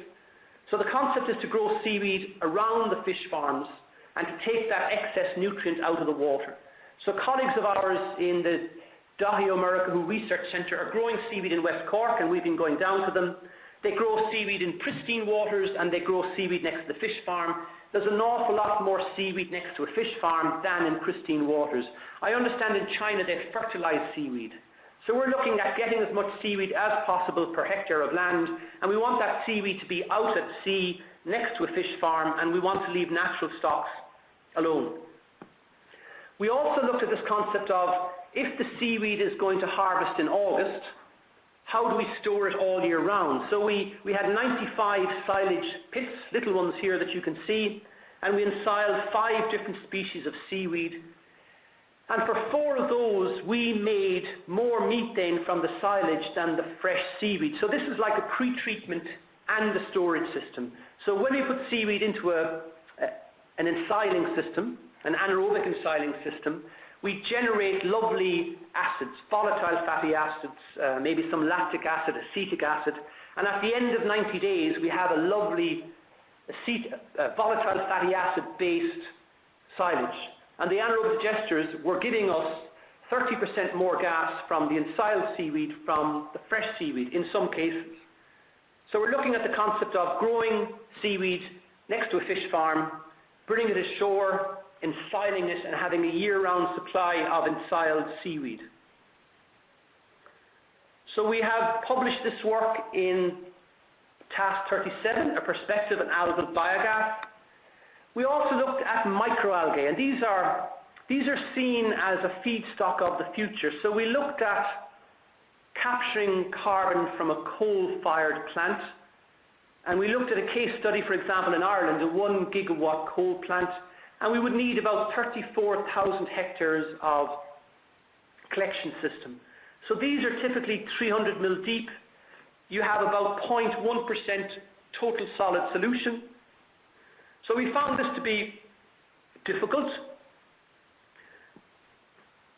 So the concept is to grow seaweed around the fish farms and to take that excess nutrient out of the water. So colleagues of ours in the Dahio Murricahu Research Centre are growing seaweed in West Cork, and we've been going down to them. They grow seaweed in pristine waters, and they grow seaweed next to the fish farm. There's an awful lot more seaweed next to a fish farm than in pristine waters. I understand in China they fertilize seaweed. So we're looking at getting as much seaweed as possible per hectare of land, and we want that seaweed to be out at sea next to a fish farm, and we want to leave natural stocks alone. We also looked at this concept of, if the seaweed is going to harvest in August, how do we store it all year round? So we had 95 silage pits, little ones here that you can see, and we ensiled 5 different species of seaweed. And for 4 of those, we made more methane from the silage than the fresh seaweed. So this is like a pre-treatment and a storage system. So when we put seaweed into an ensiling system, an anaerobic ensiling system, we generate lovely acids, volatile fatty acids, maybe some lactic acid, acetic acid, and at the end of 90 days we have a lovely volatile fatty acid-based silage. And the anaerobic digesters were giving us 30% more gas from the ensiled seaweed from the fresh seaweed in some cases. So we're looking at the concept of growing seaweed next to a fish farm, bringing it ashore, ensiling it, and having a year-round supply of ensiled seaweed. So we have published this work in Task 37, a perspective on algal biogas. We also looked at microalgae, and these are seen as a feedstock of the future. So we looked at capturing carbon from a coal-fired plant, and we looked at a case study, for example, in Ireland, a 1 gigawatt coal plant, and we would need about 34,000 hectares of collection system. So these are typically 300 mil deep. You have about 0.1% total solid solution. So we found this to be difficult.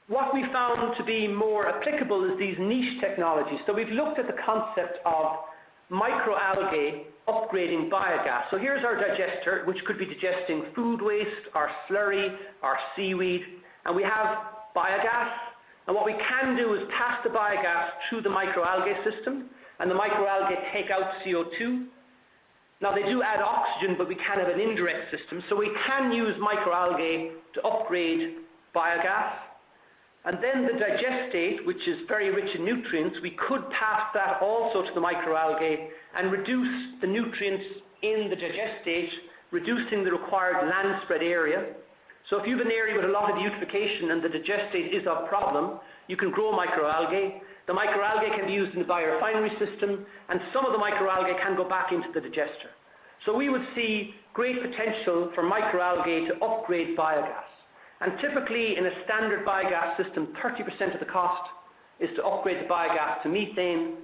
What we found to be more applicable is these niche technologies. So we've looked at the concept of microalgae upgrading biogas. So here's our digester, which could be digesting food waste, or slurry, or seaweed, and we have biogas. And what we can do is pass the biogas through the microalgae system, and the microalgae take out CO2. Now they do add oxygen, but we can have an indirect system, so we can use microalgae to upgrade biogas. And then the digestate, which is very rich in nutrients, we could pass that also to the microalgae and reduce the nutrients in the digestate, reducing the required land spread area. So if you have an area with a lot of eutrophication and the digestate is a problem, you can grow microalgae. The microalgae can be used in the biorefinery system, and some of the microalgae can go back into the digester. So we would see great potential for microalgae to upgrade biogas. And typically in a standard biogas system, 30% of the cost is to upgrade the biogas to methane.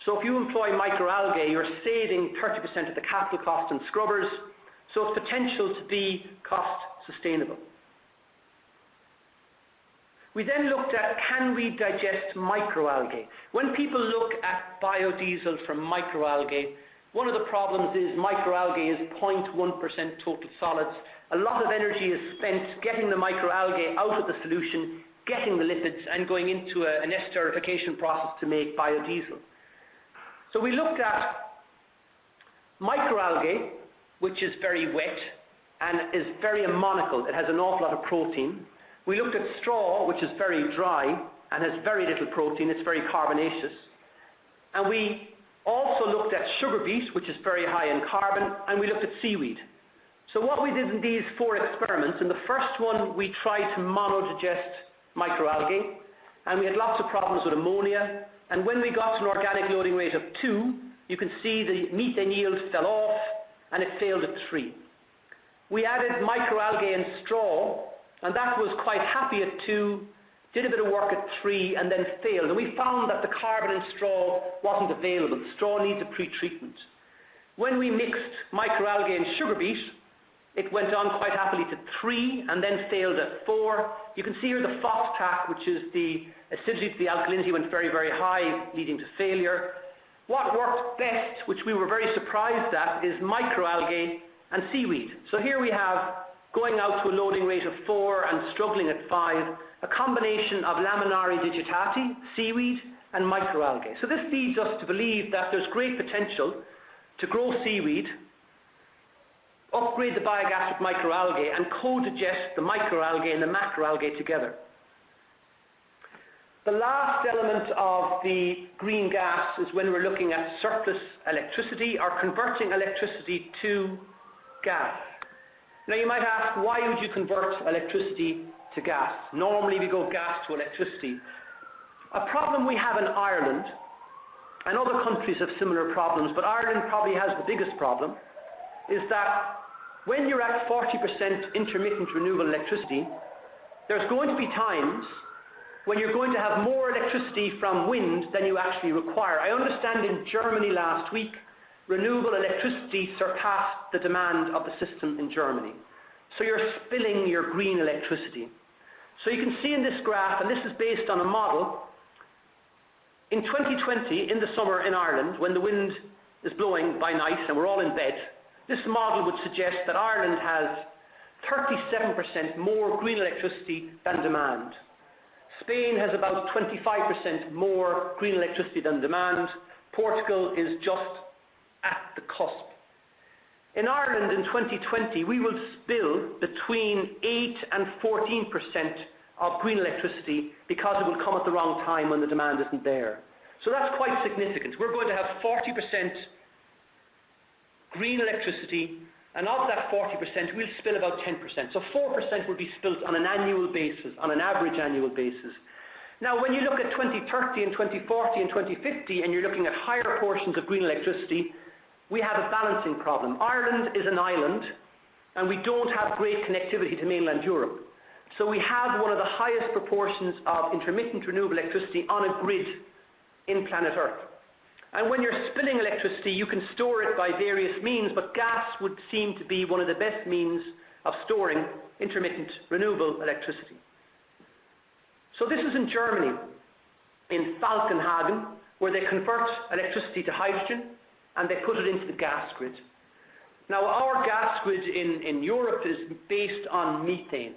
So if you employ microalgae, you're saving 30% of the capital cost in scrubbers, so it's potential to be cost sustainable. We then looked at, can we digest microalgae? When people look at biodiesel from microalgae, one of the problems is microalgae is 0.1% total solids. A lot of energy is spent getting the microalgae out of the solution, getting the lipids, and going into an esterification process to make biodiesel. So we looked at microalgae, which is very wet and is very ammonical. It has an awful lot of protein. We looked at straw, which is very dry and has very little protein. It's very carbonaceous. And we also looked at sugar beet, which is very high in carbon, and we looked at seaweed. So what we did in these 4 experiments, in the first one we tried to monodigest microalgae, and we had lots of problems with ammonia, and when we got to an organic loading rate of 2, you can see the methane yield fell off and it failed at 3. We added microalgae and straw, and that was quite happy at 2, did a bit of work at 3 and then failed. And we found that the carbon in straw wasn't available. The straw needs a pre-treatment. When we mixed microalgae and sugar beet, it went on quite happily to 3 and then failed at 4. You can see here the phosphat, which is the acidity to the alkalinity, went very, very high, leading to failure. What worked best, which we were very surprised at, is microalgae and seaweed. So here we have, going out to a loading rate of 4 and struggling at 5, a combination of laminari digitati, seaweed, and microalgae. So this leads us to believe that there's great potential to grow seaweed, upgrade the biogas with microalgae, and co-digest the microalgae and the macroalgae together. The last element of the green gas is when we're looking at surplus electricity or converting electricity to gas. Now you might ask, why would you convert electricity to gas? Normally we go gas to electricity. A problem we have in Ireland, and other countries have similar problems, but Ireland probably has the biggest problem, is that when you're at 40% intermittent renewable electricity, there's going to be times when you're going to have more electricity from wind than you actually require. I understand in Germany last week, renewable electricity surpassed the demand of the system in Germany. So you're spilling your green electricity. So you can see in this graph, and this is based on a model, in 2020, in the summer in Ireland, when the wind is blowing by night and we're all in bed, this model would suggest that Ireland has 37% more green electricity than demand. Spain has about 25% more green electricity than demand. Portugal is just at the cusp. In Ireland in 2020, we will spill between 8 and 14% of green electricity because it will come at the wrong time when the demand isn't there. So that's quite significant. We're going to have 40% green electricity, and of that 40%, we'll spill about 10%. So 4% will be spilt on an annual basis, on an average annual basis. Now, when you look at 2030 and 2040 and 2050, and you're looking at higher portions of green electricity, we have a balancing problem. Ireland is an island, and we don't have great connectivity to mainland Europe. So we have one of the highest proportions of intermittent renewable electricity on a grid in planet Earth. And when you're spilling electricity, you can store it by various means, but gas would seem to be one of the best means of storing intermittent renewable electricity. So this is in Germany, in Falkenhagen, where they convert electricity to hydrogen and they put it into the gas grid. Now our gas grid in Europe is based on methane.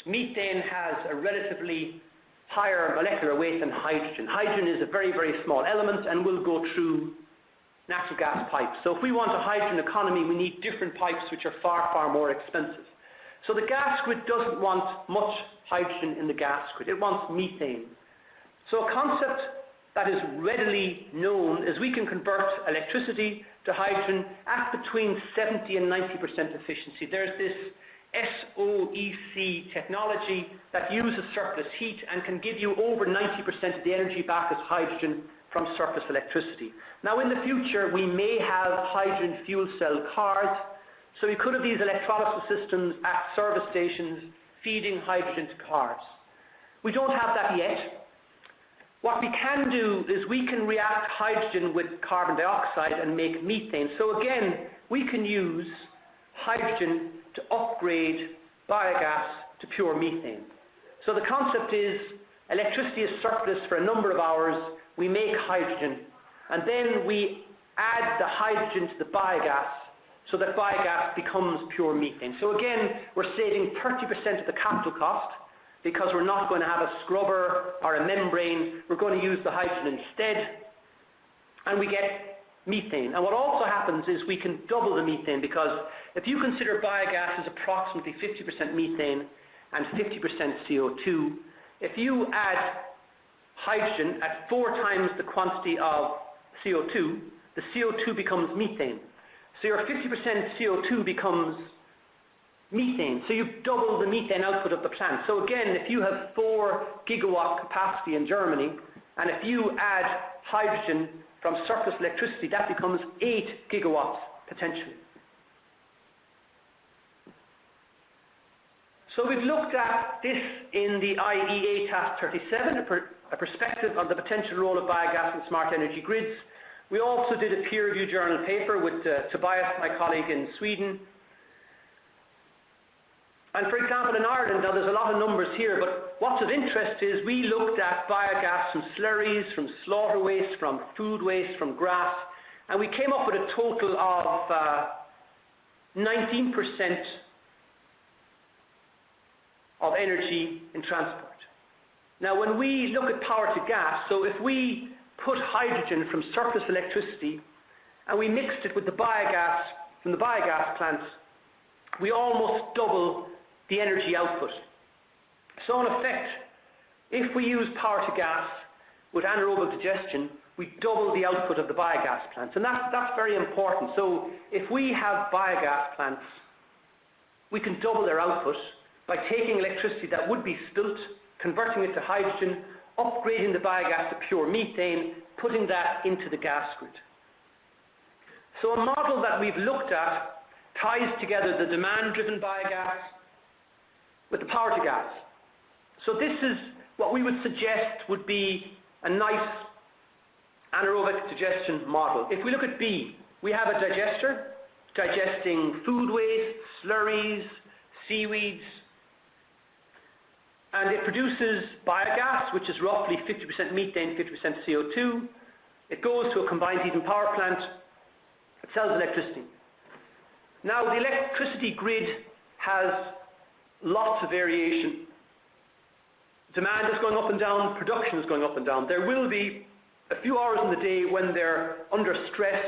Methane has a relatively higher molecular weight than hydrogen. Hydrogen is a very, very small element and will go through natural gas pipes. So if we want a hydrogen economy, we need different pipes which are far, far more expensive. So the gas grid doesn't want much hydrogen in the gas grid. It wants methane. So a concept that is readily known is we can convert electricity to hydrogen at between 70 and 90% efficiency. There's this SOEC technology that uses surplus heat and can give you over 90% of the energy back as hydrogen from surplus electricity. Now in the future we may have hydrogen fuel cell cars, so we could have these electrolysis systems at service stations feeding hydrogen to cars. We don't have that yet. What we can do is we can react hydrogen with carbon dioxide and make methane. So again, we can use hydrogen to upgrade biogas to pure methane. So the concept is electricity is surplus for a number of hours, we make hydrogen, and then we add the hydrogen to the biogas, so that biogas becomes pure methane. So again, we're saving 30% of the capital cost, because we're not going to have a scrubber or a membrane, we're going to use the hydrogen instead, and we get methane. And what also happens is we can double the methane, because if you consider biogas as approximately 50% methane and 50% CO2, if you add hydrogen at 4 times the quantity of CO2, the CO2 becomes methane. So your 50% CO2 becomes methane. So you double the methane output of the plant. So again, if you have 4 gigawatt capacity in Germany, and if you add hydrogen from surplus electricity, that becomes 8 gigawatts potentially. So we've looked at this in the IEA Task 37, a perspective on the potential role of biogas in smart energy grids. We also did a peer-reviewed journal paper with Tobias, my colleague in Sweden. And for example, in Ireland, now there's a lot of numbers here, but what's of interest is we looked at biogas from slurries, from slaughter waste, from food waste, from grass, and we came up with a total of 19% of energy in transport. Now when we look at power to gas, so if we put hydrogen from surplus electricity and we mixed it with the biogas from the biogas plants, we almost double the energy output. So in effect, if we use power to gas with anaerobic digestion, we double the output of the biogas plants. And that's very important. So if we have biogas plants, we can double their output by taking electricity that would be spilt, converting it to hydrogen, upgrading the biogas to pure methane, putting that into the gas grid. So a model that we've looked at ties together the demand-driven biogas with the power to gas. So this is what we would suggest would be a nice anaerobic digestion model. If we look at B, we have a digester digesting food waste, slurries, seaweeds, and it produces biogas, which is roughly 50% methane, 50% CO2. It goes to a combined heat and power plant. It sells electricity. Now, the electricity grid has lots of variation. Demand is going up and down, production is going up and down. There will be a few hours in the day when they're under stress,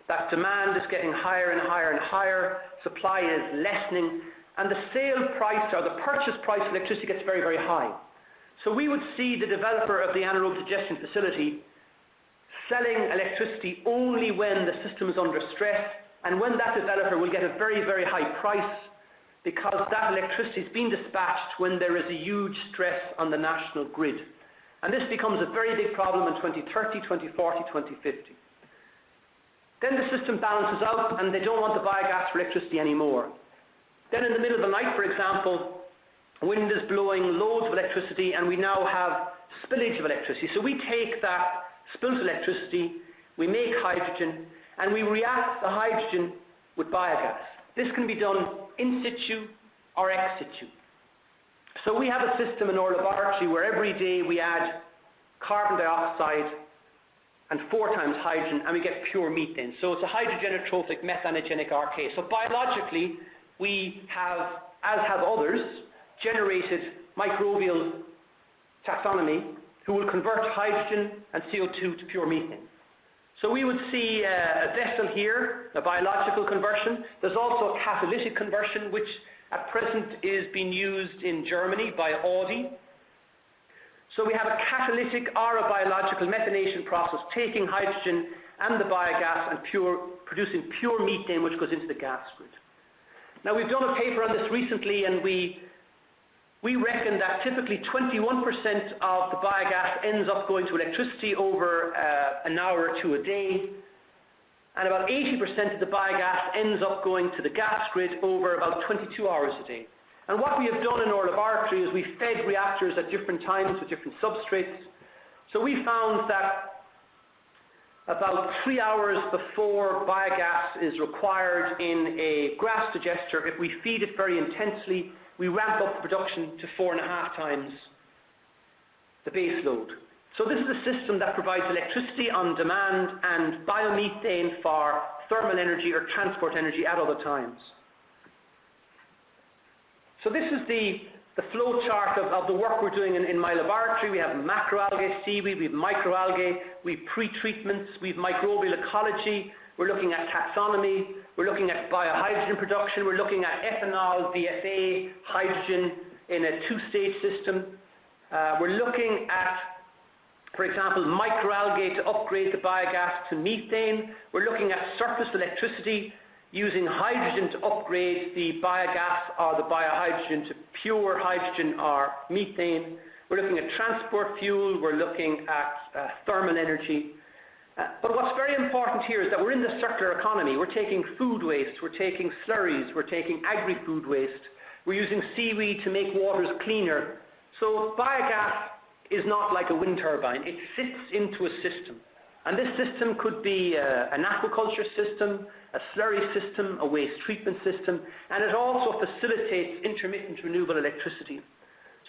that demand is getting higher and higher and higher, supply is lessening, and the sale price or the purchase price of electricity gets very, very high. So we would see the developer of the anaerobic digestion facility selling electricity only when the system is under stress, and when that developer will get a very, very high price because that electricity is being dispatched when there is a huge stress on the national grid. And this becomes a very big problem in 2030, 2040, 2050. Then the system balances out and they don't want the biogas for electricity anymore. Then in the middle of the night, for example, wind is blowing loads of electricity and we now have spillage of electricity. So we take that spilled electricity, we make hydrogen, and we react the hydrogen with biogas. This can be done in situ or ex situ. So we have a system in our laboratory where every day we add carbon dioxide and 4 times hydrogen and we get pure methane. So it's a hydrogenotrophic methanogenic RK. So biologically, we have, as have others, generated microbial taxonomy who will convert hydrogen and CO2 to pure methane. So we would see a vessel here, a biological conversion. There's also a catalytic conversion, which at present is being used in Germany by Audi. So we have a catalytic or a biological methanation process taking hydrogen and the biogas and producing pure methane, which goes into the gas grid. Now we've done a paper on this recently, and we reckon that typically 21% of the biogas ends up going to electricity over an hour or two a day, and about 80% of the biogas ends up going to the gas grid over about 22 hours a day. And what we have done in our laboratory is we fed reactors at different times with different substrates. So we found that about 3 hours before biogas is required in a grass digester, if we feed it very intensely, we ramp up the production to 4.5 times the base load. So this is a system that provides electricity on demand and biomethane for thermal energy or transport energy at other times. So this is the flow chart of the work we're doing in my laboratory. We have macroalgae, seaweed, we have microalgae, we have pre-treatments, we have microbial ecology, we're looking at taxonomy, we're looking at biohydrogen production, we're looking at ethanol, VFA, hydrogen in a two-stage system. We're looking at, for example, microalgae to upgrade the biogas to methane. We're looking at surplus electricity using hydrogen to upgrade the biogas or the biohydrogen to pure hydrogen or methane. We're looking at transport fuel. We're looking at thermal energy. But what's very important here is that we're in the circular economy. We're taking food waste, we're taking slurries, we're taking agri-food waste. We're using seaweed to make waters cleaner. So biogas is not like a wind turbine. It sits into a system. And this system could be an aquaculture system, a slurry system, a waste treatment system, and it also facilitates intermittent renewable electricity.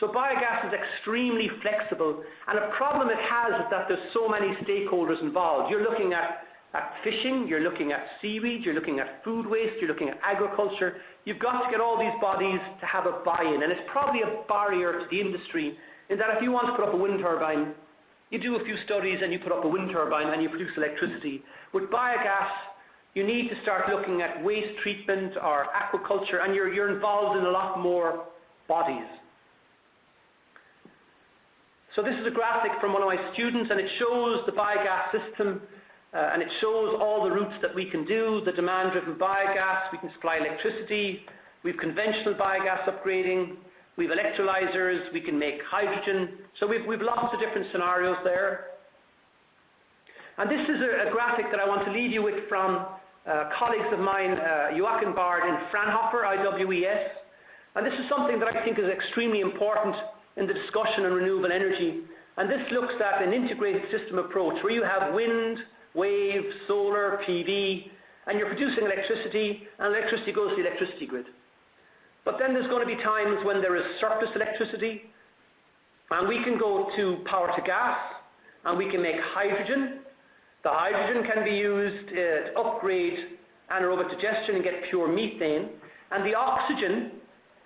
So biogas is extremely flexible, and a problem it has is that there's so many stakeholders involved. You're looking at fishing, you're looking at seaweed, you're looking at food waste, you're looking at agriculture. You've got to get all these bodies to have a buy-in, and it's probably a barrier to the industry in that if you want to put up a wind turbine, you do a few studies and you put up a wind turbine and you produce electricity. With biogas, you need to start looking at waste treatment or aquaculture, and you're involved in a lot more bodies. So this is a graphic from one of my students, and it shows the biogas system, and it shows all the routes that we can do, the demand-driven biogas, we can supply electricity, we have conventional biogas upgrading, we have electrolyzers, we can make hydrogen. So we've lots of different scenarios there. And this is a graphic that I want to leave you with from colleagues of mine, Joachim Bard in Fraunhofer, IWES. And this is something that I think is extremely important in the discussion on renewable energy. And this looks at an integrated system approach where you have wind, wave, solar, PV, and you're producing electricity, and electricity goes to the electricity grid. But then there's going to be times when there is surplus electricity, and we can go to power to gas, and we can make hydrogen. The hydrogen can be used to upgrade anaerobic digestion and get pure methane, and the oxygen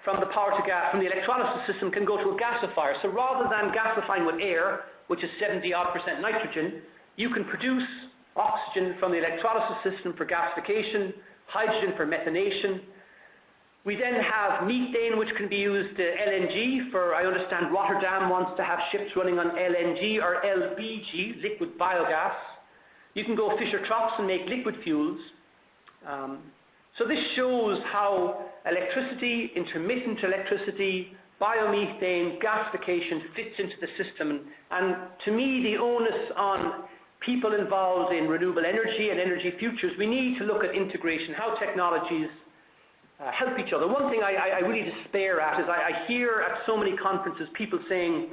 from the power to gas, from the electrolysis system, can go to a gasifier. So rather than gasifying with air, which is 70-odd% nitrogen, you can produce oxygen from the electrolysis system for gasification, hydrogen for methanation. We then have methane, which can be used LNG for, I understand Rotterdam wants to have ships running on LNG or LBG, liquid biogas. You can go Fischer-Tropsch and make liquid fuels. So this shows how electricity, intermittent electricity, biomethane, gasification fits into the system. And to me, the onus on people involved in renewable energy and energy futures, we need to look at integration, how technologies help each other. One thing I really despair at is I hear at so many conferences people saying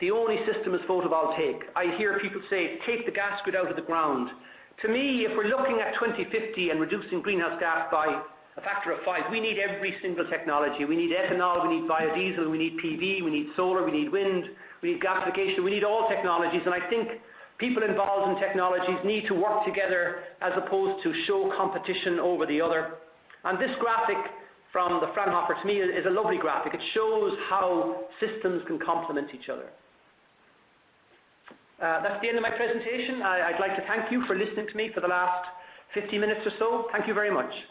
the only system is photovoltaic. I hear people say take the gas grid out of the ground. To me, if we're looking at 2050 and reducing greenhouse gas by a factor of 5, we need every single technology. We need ethanol, we need biodiesel, we need PV, we need solar, we need wind, we need gasification, we need all technologies. And I think people involved in technologies need to work together as opposed to show competition over the other. And this graphic from the Fraunhofer, to me, is a lovely graphic. It shows how systems can complement each other. That's the end of my presentation. I'd like to thank you for listening to me for the last 50 minutes or so. Thank you very much.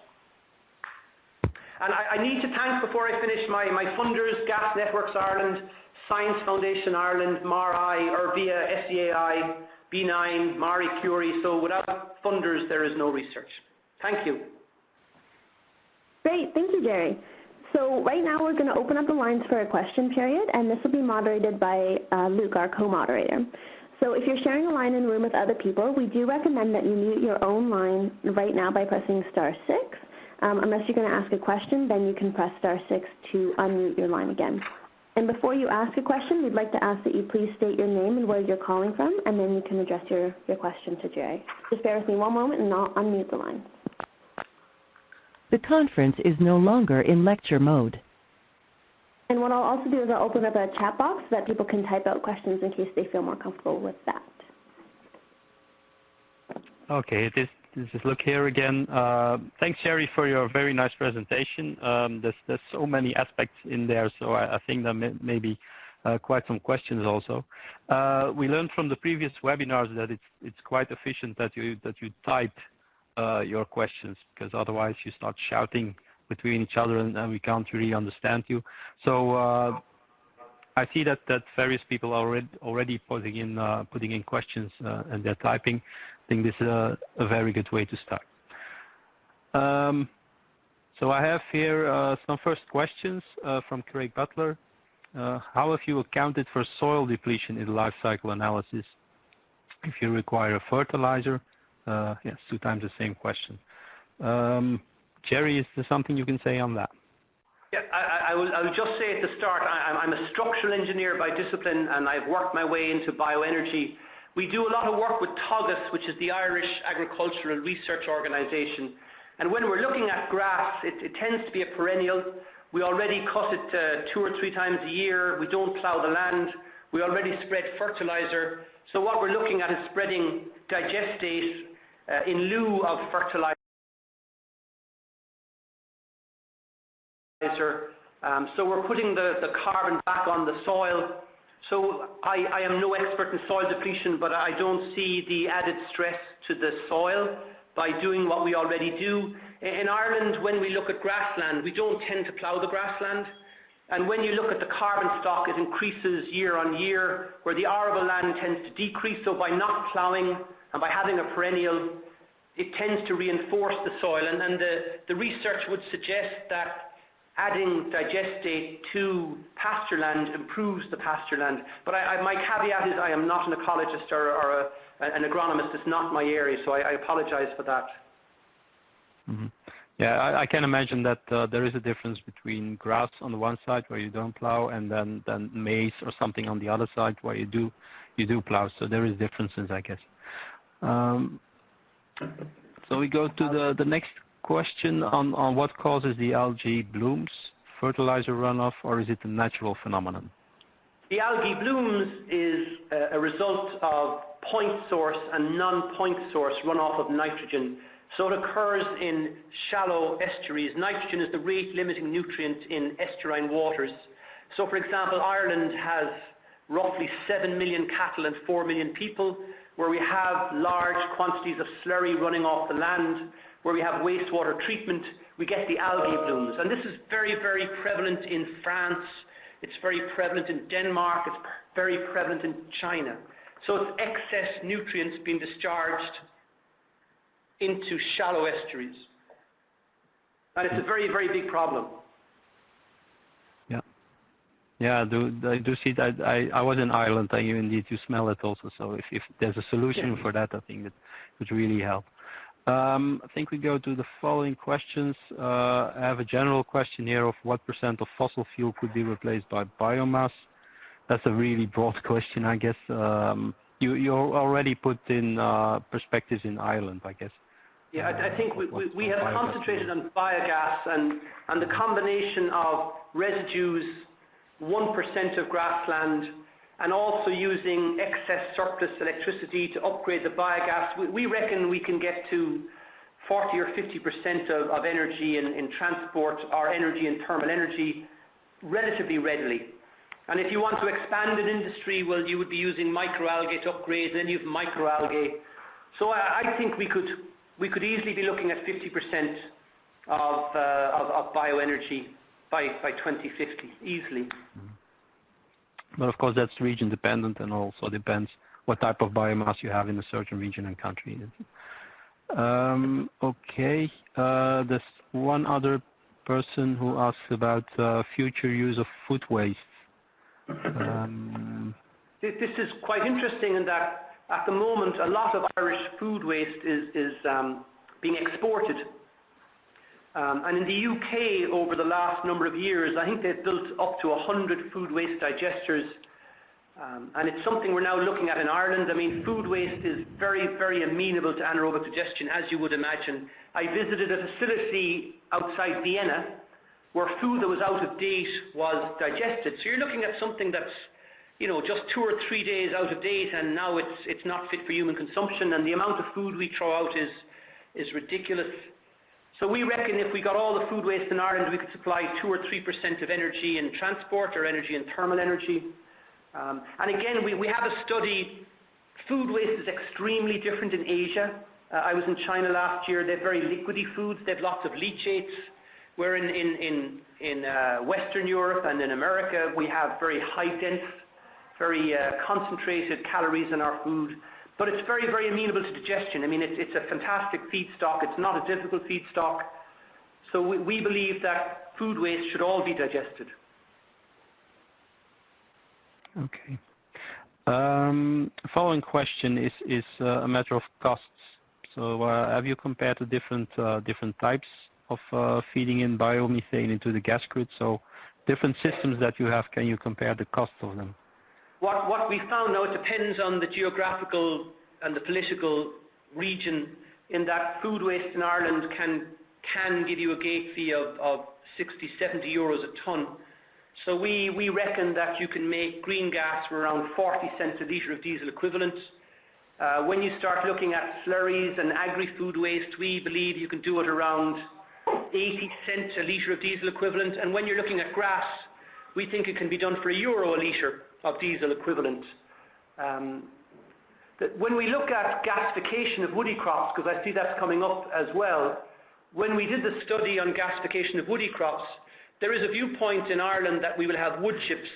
And I need to thank, before I finish, my funders, Gas Networks Ireland, Science Foundation Ireland, MARI, Urvia, SEAI, B9, Marie Curie. So without funders, there is no research. Thank you. Great, thank you, Jerry. So right now we're going to open up the lines for a question period, and this will be moderated by Luke, our co-moderator. So if you're sharing a line in a room with other people, we do recommend that you mute your own line right now by pressing *6. Unless you're going to ask a question, then you can press *6 to unmute your line again. And before you ask a question, we'd like to ask that you please state your name and where you're calling from, and then you can address your question to Jerry. Just bear with me one moment and I'll unmute the line. The conference is no longer in lecture mode. And what I'll also do is I'll open up a chat box so that people can type out questions in case they feel more comfortable with that. Okay, this is Luke here again. Thanks, Sherry, for your very nice presentation. There's so many aspects in there, so I think there may be quite some questions also. We learned from the previous webinars that it's quite efficient that you type your questions, because otherwise you start shouting between each other and we can't really understand you. So I see that various people are already putting in questions and they're typing. I think this is a very good way to start. So I have here some first questions from Craig Butler. How have you accounted for soil depletion in life cycle analysis? If you require a fertilizer, yes, 2 times the same question. Jerry, is there something you can say on that? Yeah, I will just say at the start, I'm a structural engineer by discipline, and I've worked my way into bioenergy. We do a lot of work with TOGAS, which is the Irish Agricultural Research Organisation. And when we're looking at grass, it tends to be a perennial. We already cut it 2 or 3 times a year. We don't plough the land. We already spread fertilizer. So what we're looking at is spreading digestate in lieu of fertilizer. So we're putting the carbon back on the soil. So I am no expert in soil depletion, but I don't see the added stress to the soil by doing what we already do. In Ireland, when we look at grassland, we don't tend to plough the grassland. And when you look at the carbon stock, it increases year on year, where the arable land tends to decrease. So by not ploughing and by having a perennial, it tends to reinforce the soil. And the research would suggest that adding digestate to pasture land improves the pasture land. But my caveat is I am not an ecologist or an agronomist. It's not my area, so I apologize for that. Mm-hmm. Yeah, I can imagine that there is a difference between grass on the one side where you don't plow, and then maize or something on the other side where you do plow. So there is differences, I guess. So we go to the next question on what causes the algae blooms, fertilizer runoff, or is it a natural phenomenon? The algae blooms is a result of point source and non-point source runoff of nitrogen. So it occurs in shallow estuaries. Nitrogen is the rate limiting nutrient in estuarine waters. So for example, Ireland has roughly 7 million cattle and 4 million people, where we have large quantities of slurry running off the land, where we have wastewater treatment, we get the algae blooms. And this is very, very prevalent in France. It's very prevalent in Denmark. It's very prevalent in China. So it's excess nutrients being discharged into shallow estuaries. And it's a very, very big problem. Yeah, I do see that. I was in Ireland, and you indeed you smell it also. So if there's a solution for that, I think that would really help. I think we go to the following questions. I have a general question here of what % of fossil fuel could be replaced by biomass. That's a really broad question, I guess. You already put in perspectives in Ireland, I guess. Yeah, I think we have concentrated on biogas and the combination of residues, 1% of grassland, and also using excess surplus electricity to upgrade the biogas. We reckon we can get to 40 or 50% of energy in transport or energy in thermal energy relatively readily. And if you want to expand an industry, well, you would be using microalgae to upgrade, and then you have microalgae. So I think we could easily be looking at 50% of bioenergy by 2050, easily. But of course that's region dependent, and also depends what type of biomass you have in a certain region and country. Okay, there's one other person who asks about future use of food waste. This is quite interesting in that at the moment a lot of Irish food waste is being exported. And in the UK, over the last number of years, I think they've built up to 100 food waste digesters. And it's something we're now looking at in Ireland. I mean, food waste is very, very amenable to anaerobic digestion, as you would imagine. I visited a facility outside Vienna where food that was out of date was digested. So you're looking at something that's, just 2 or 3 days out of date, and now it's not fit for human consumption, and the amount of food we throw out is ridiculous. So we reckon if we got all the food waste in Ireland, we could supply 2 or 3% of energy in transport or energy in thermal energy. And again, we have a study. Food waste is extremely different in Asia. I was in China last year. They have very liquidy foods. They have lots of leachates. Where in Western Europe and in America, we have very high-dense, very concentrated calories in our food. But it's very, very amenable to digestion. I mean, it's a fantastic feedstock. It's not a difficult feedstock. So we believe that food waste should all be digested. Okay. Following question is a matter of costs. So have you compared the different types of feeding in biomethane into the gas grid? So different systems that you have, can you compare the cost of them? What we found now, it depends on the geographical and the political region, in that food waste in Ireland can give you a gate fee of 60, 70 euros a tonne. So we reckon that you can make green gas for around 40 cents a litre of diesel equivalent. When you start looking at slurries and agri-food waste, we believe you can do it around 80 cents a litre of diesel equivalent. And when you're looking at grass, we think it can be done for €1 a litre of diesel equivalent. When we look at gasification of woody crops, because I see that's coming up as well, when we did the study on gasification of woody crops, there is a viewpoint in Ireland that we will have wood chips.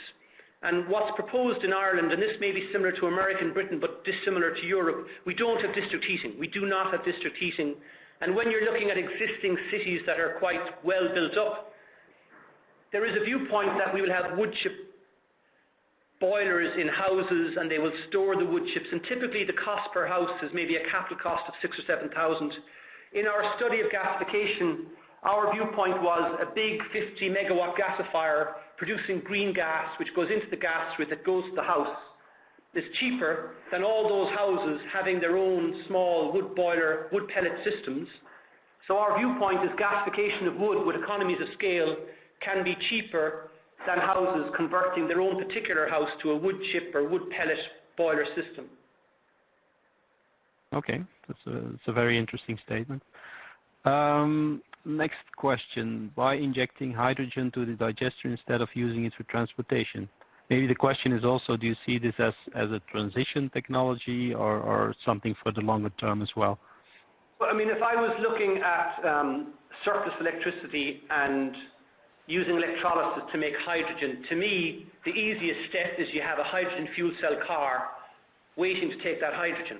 And what's proposed in Ireland, and this may be similar to American Britain but dissimilar to Europe, we don't have district heating. We do not have district heating. And when you're looking at existing cities that are quite well built up, there is a viewpoint that we will have wood chip boilers in houses, and they will store the wood chips, and typically the cost per house is maybe a capital cost of 6,000 or 7,000. In our study of gasification, our viewpoint was a big 50 megawatt gasifier producing green gas, which goes into the gas grid that goes to the house, is cheaper than all those houses having their own small wood boiler, wood pellet systems. So our viewpoint is gasification of wood with economies of scale can be cheaper than houses converting their own particular house to a wood chip or wood pellet boiler system. Okay, that's a very interesting statement. Next question, why injecting hydrogen to the digester instead of using it for transportation? Maybe the question is also, do you see this as a transition technology or something for the longer term as well? Well, I mean, if I was looking at surplus electricity and using electrolysis to make hydrogen, to me, the easiest step is you have a hydrogen fuel cell car waiting to take that hydrogen.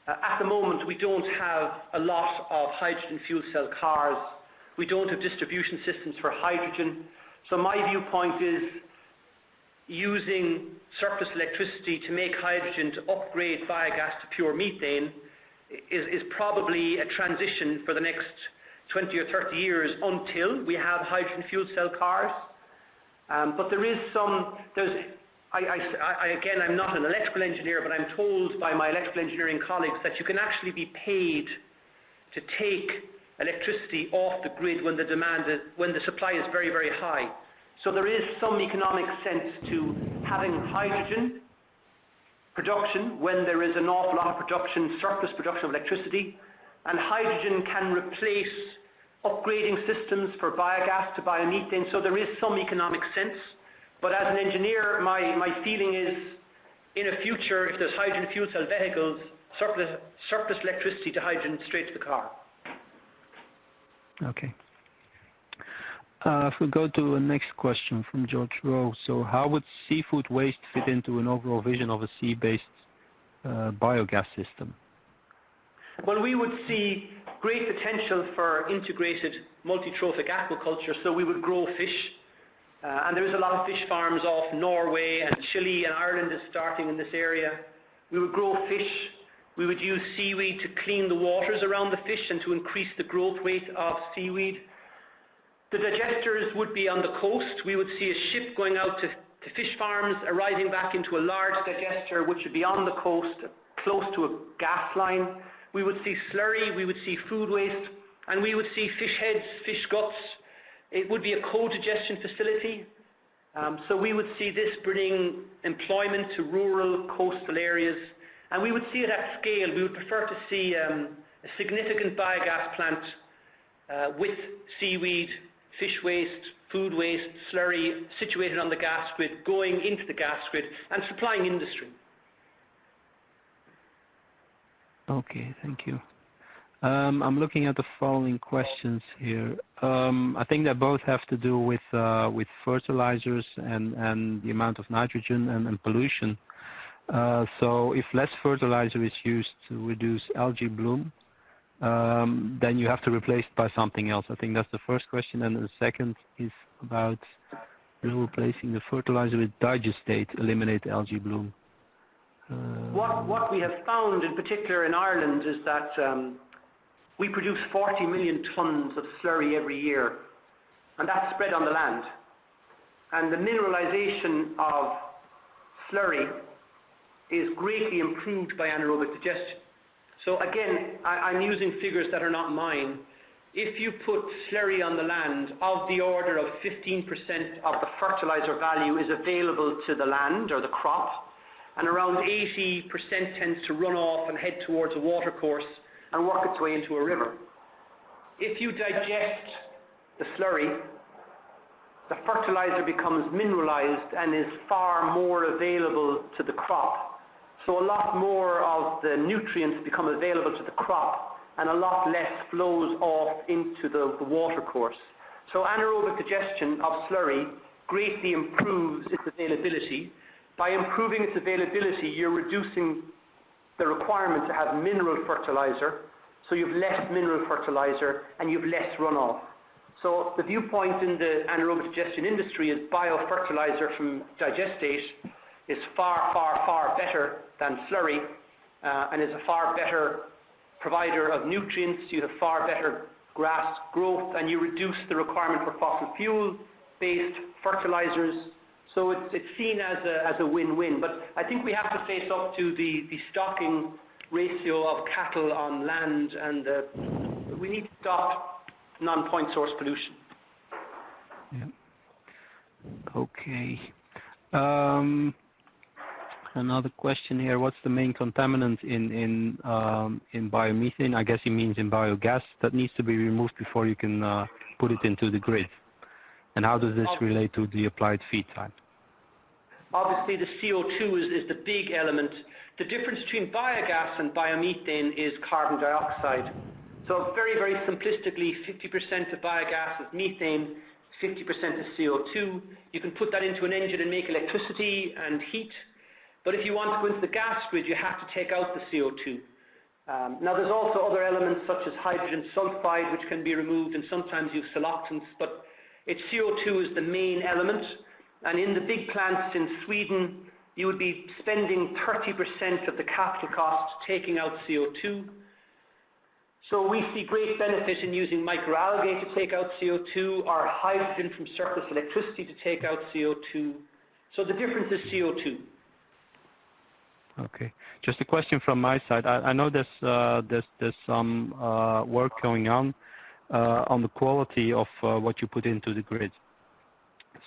At the moment, we don't have a lot of hydrogen fuel cell cars. We don't have distribution systems for hydrogen. So my viewpoint is using surplus electricity to make hydrogen to upgrade biogas to pure methane is probably a transition for the next 20 or 30 years until we have hydrogen fuel cell cars. But there is again, I'm not an electrical engineer, but I'm told by my electrical engineering colleagues that you can actually be paid to take electricity off the grid when the supply is very, very high. So there is some economic sense to having hydrogen production when there is an awful lot of production, surplus production of electricity, and hydrogen can replace upgrading systems for biogas to biomethane, so there is some economic sense. But as an engineer, my feeling is, in a future, if there's hydrogen fuel cell vehicles, surplus electricity to hydrogen straight to the car. Okay. If we go to the next question from George Rowe. So how would seafood waste fit into an overall vision of a sea-based biogas system? Well, we would see great potential for integrated multi-trophic aquaculture, so we would grow fish. And there is a lot of fish farms off Norway and Chile, and Ireland is starting in this area. We would grow fish. We would use seaweed to clean the waters around the fish and to increase the growth rate of seaweed. The digesters would be on the coast. We would see a ship going out to fish farms, arriving back into a large digester which would be on the coast, close to a gas line. We would see slurry, we would see food waste, and we would see fish heads, fish guts It would be a co-digestion facility. So we would see this bring employment to rural coastal areas, and we would see it at scale. We would prefer to see a significant biogas plant with seaweed, fish waste, food waste, slurry situated on the gas grid, going into the gas grid and supplying industry. Okay, thank you. I'm looking at the following questions here. I think they both have to do with fertilizers and the amount of nitrogen and pollution. So if less fertilizer is used to reduce algae bloom, then you have to replace it by something else. I think that's the first question. And the second is about replacing the fertilizer with digestate, eliminate algae bloom. What we have found in particular in Ireland is that we produce 40 million tonnes of slurry every year, and that's spread on the land. And the mineralization of slurry is greatly improved by anaerobic digestion. So again, I'm using figures that are not mine. If you put slurry on the land, of the order of 15% of the fertilizer value is available to the land or the crop, and around 80% tends to run off and head towards a watercourse and work its way into a river. If you digest the slurry, the fertilizer becomes mineralized and is far more available to the crop. So a lot more of the nutrients become available to the crop and a lot less flows off into the watercourse. So anaerobic digestion of slurry greatly improves its availability. By improving its availability, you're reducing the requirement to have mineral fertilizer, so you've less mineral fertilizer and you've less runoff. So the viewpoint in the anaerobic digestion industry is biofertilizer from digestate is far, far, far better than slurry and is a far better provider of nutrients. You have far better grass growth and you reduce the requirement for fossil fuel-based fertilizers. So it's seen as a win-win. But I think we have to face up to the stocking ratio of cattle on land, and we need to stop non-point source pollution. Yeah. Okay. Another question here. What's the main contaminant in biomethane? I guess he means in biogas that needs to be removed before you can put it into the grid. And how does this relate to the applied feed time? Obviously, the CO2 is the big element. The difference between biogas and biomethane is carbon dioxide. So very, very simplistically, 50% of biogas is methane, 50% is CO2. You can put that into an engine and make electricity and heat. But if you want to go into the gas grid, you have to take out the CO2. Now, there's also other elements such as hydrogen sulfide, which can be removed, and sometimes use siloxanes, but CO2 is the main element. And in the big plants in Sweden, you would be spending 30% of the capital cost taking out CO2. So we see great benefit in using microalgae to take out CO2 or hydrogen from surplus electricity to take out CO2. So the difference is CO2. Okay. Just a question from my side. I know there's some work going on the quality of what you put into the grid.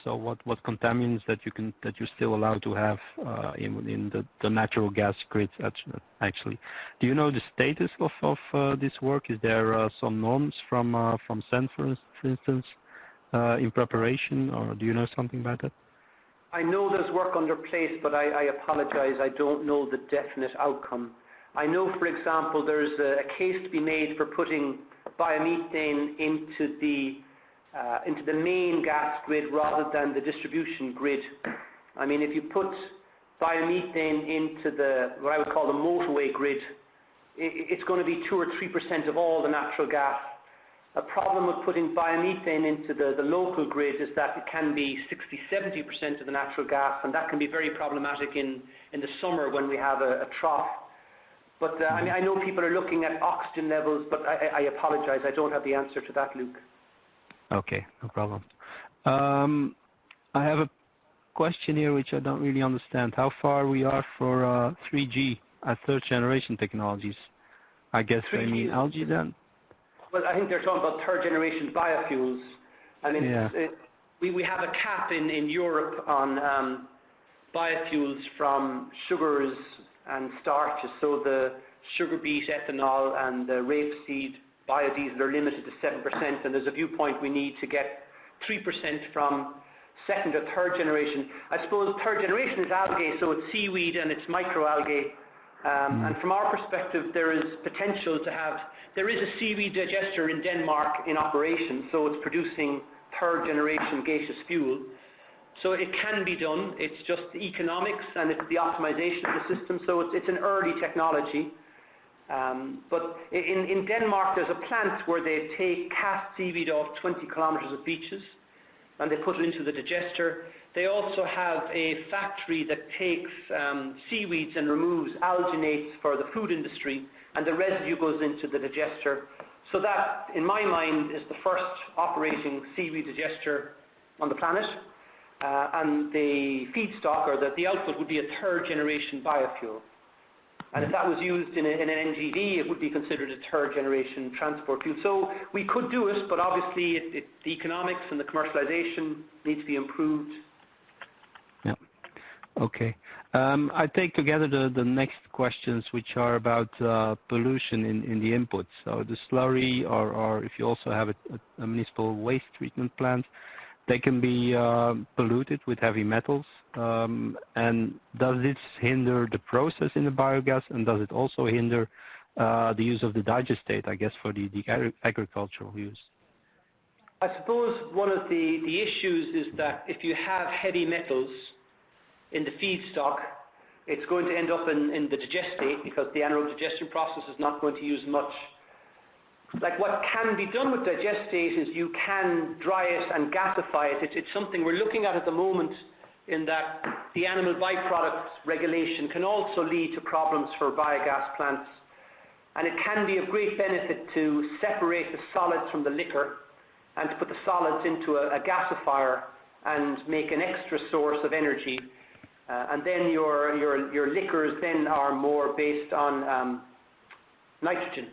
So what contaminants that you're still allowed to have in the natural gas grids actually? Do you know the status of this work? Is there some norms from CEN, for instance, in preparation, or do you know something about that? I know there's work under place, but I apologize, I don't know the definite outcome. I know, for example, there's a case to be made for putting biomethane into the main gas grid rather than the distribution grid. I mean, if you put biomethane into what I would call the motorway grid, it's going to be 2 or 3% of all the natural gas. A problem with putting biomethane into the local grid is that it can be 60-70% of the natural gas, and that can be very problematic in the summer when we have a trough. But I mean, I know people are looking at oxygen levels, but I apologize, I don't have the answer to that, Luke. Okay, no problem. I have a question here which I don't really understand. How far we are for 3G at third generation technologies? I guess they mean algae then? Well, I think they're talking about third generation biofuels. I mean, we have a cap in Europe on biofuels from sugars and starches. So the sugar beet ethanol and the rapeseed biodiesel are limited to 7%, and there's a viewpoint we need to get 3% from second or third generation. I suppose third generation is algae, so it's seaweed and it's microalgae. And from our perspective, there is potential to have, there is a seaweed digester in Denmark in operation, so it's producing third generation gaseous fuel. So it can be done. It's just the economics and it's the optimization of the system. So it's an early technology. But in Denmark, there's a plant where they take cast seaweed off 20 kilometers of beaches and they put it into the digester. They also have a factory that takes seaweeds and removes alginates for the food industry, and the residue goes into the digester. So that, in my mind, is the first operating seaweed digester on the planet. And the feedstock, or the output, would be a third generation biofuel. And if that was used in an NGV, it would be considered a third generation transport fuel. So we could do it, but obviously the economics and the commercialization need to be improved. Yeah. Okay. I take together the next questions, which are about pollution in the inputs. So the slurry, or if you also have a municipal waste treatment plant, they can be polluted with heavy metals. And does this hinder the process in the biogas, and does it also hinder the use of the digestate, I guess, for the agricultural use? I suppose one of the issues is that if you have heavy metals in the feedstock, it's going to end up in the digestate, because the anaerobic digestion process is not going to use much. Like, what can be done with digestate is you can dry it and gasify it. It's something we're looking at the moment, in that the animal byproducts regulation can also lead to problems for biogas plants. And it can be of great benefit to separate the solids from the liquor and to put the solids into a gasifier and make an extra source of energy. And then your liquors then are more based on nitrogen.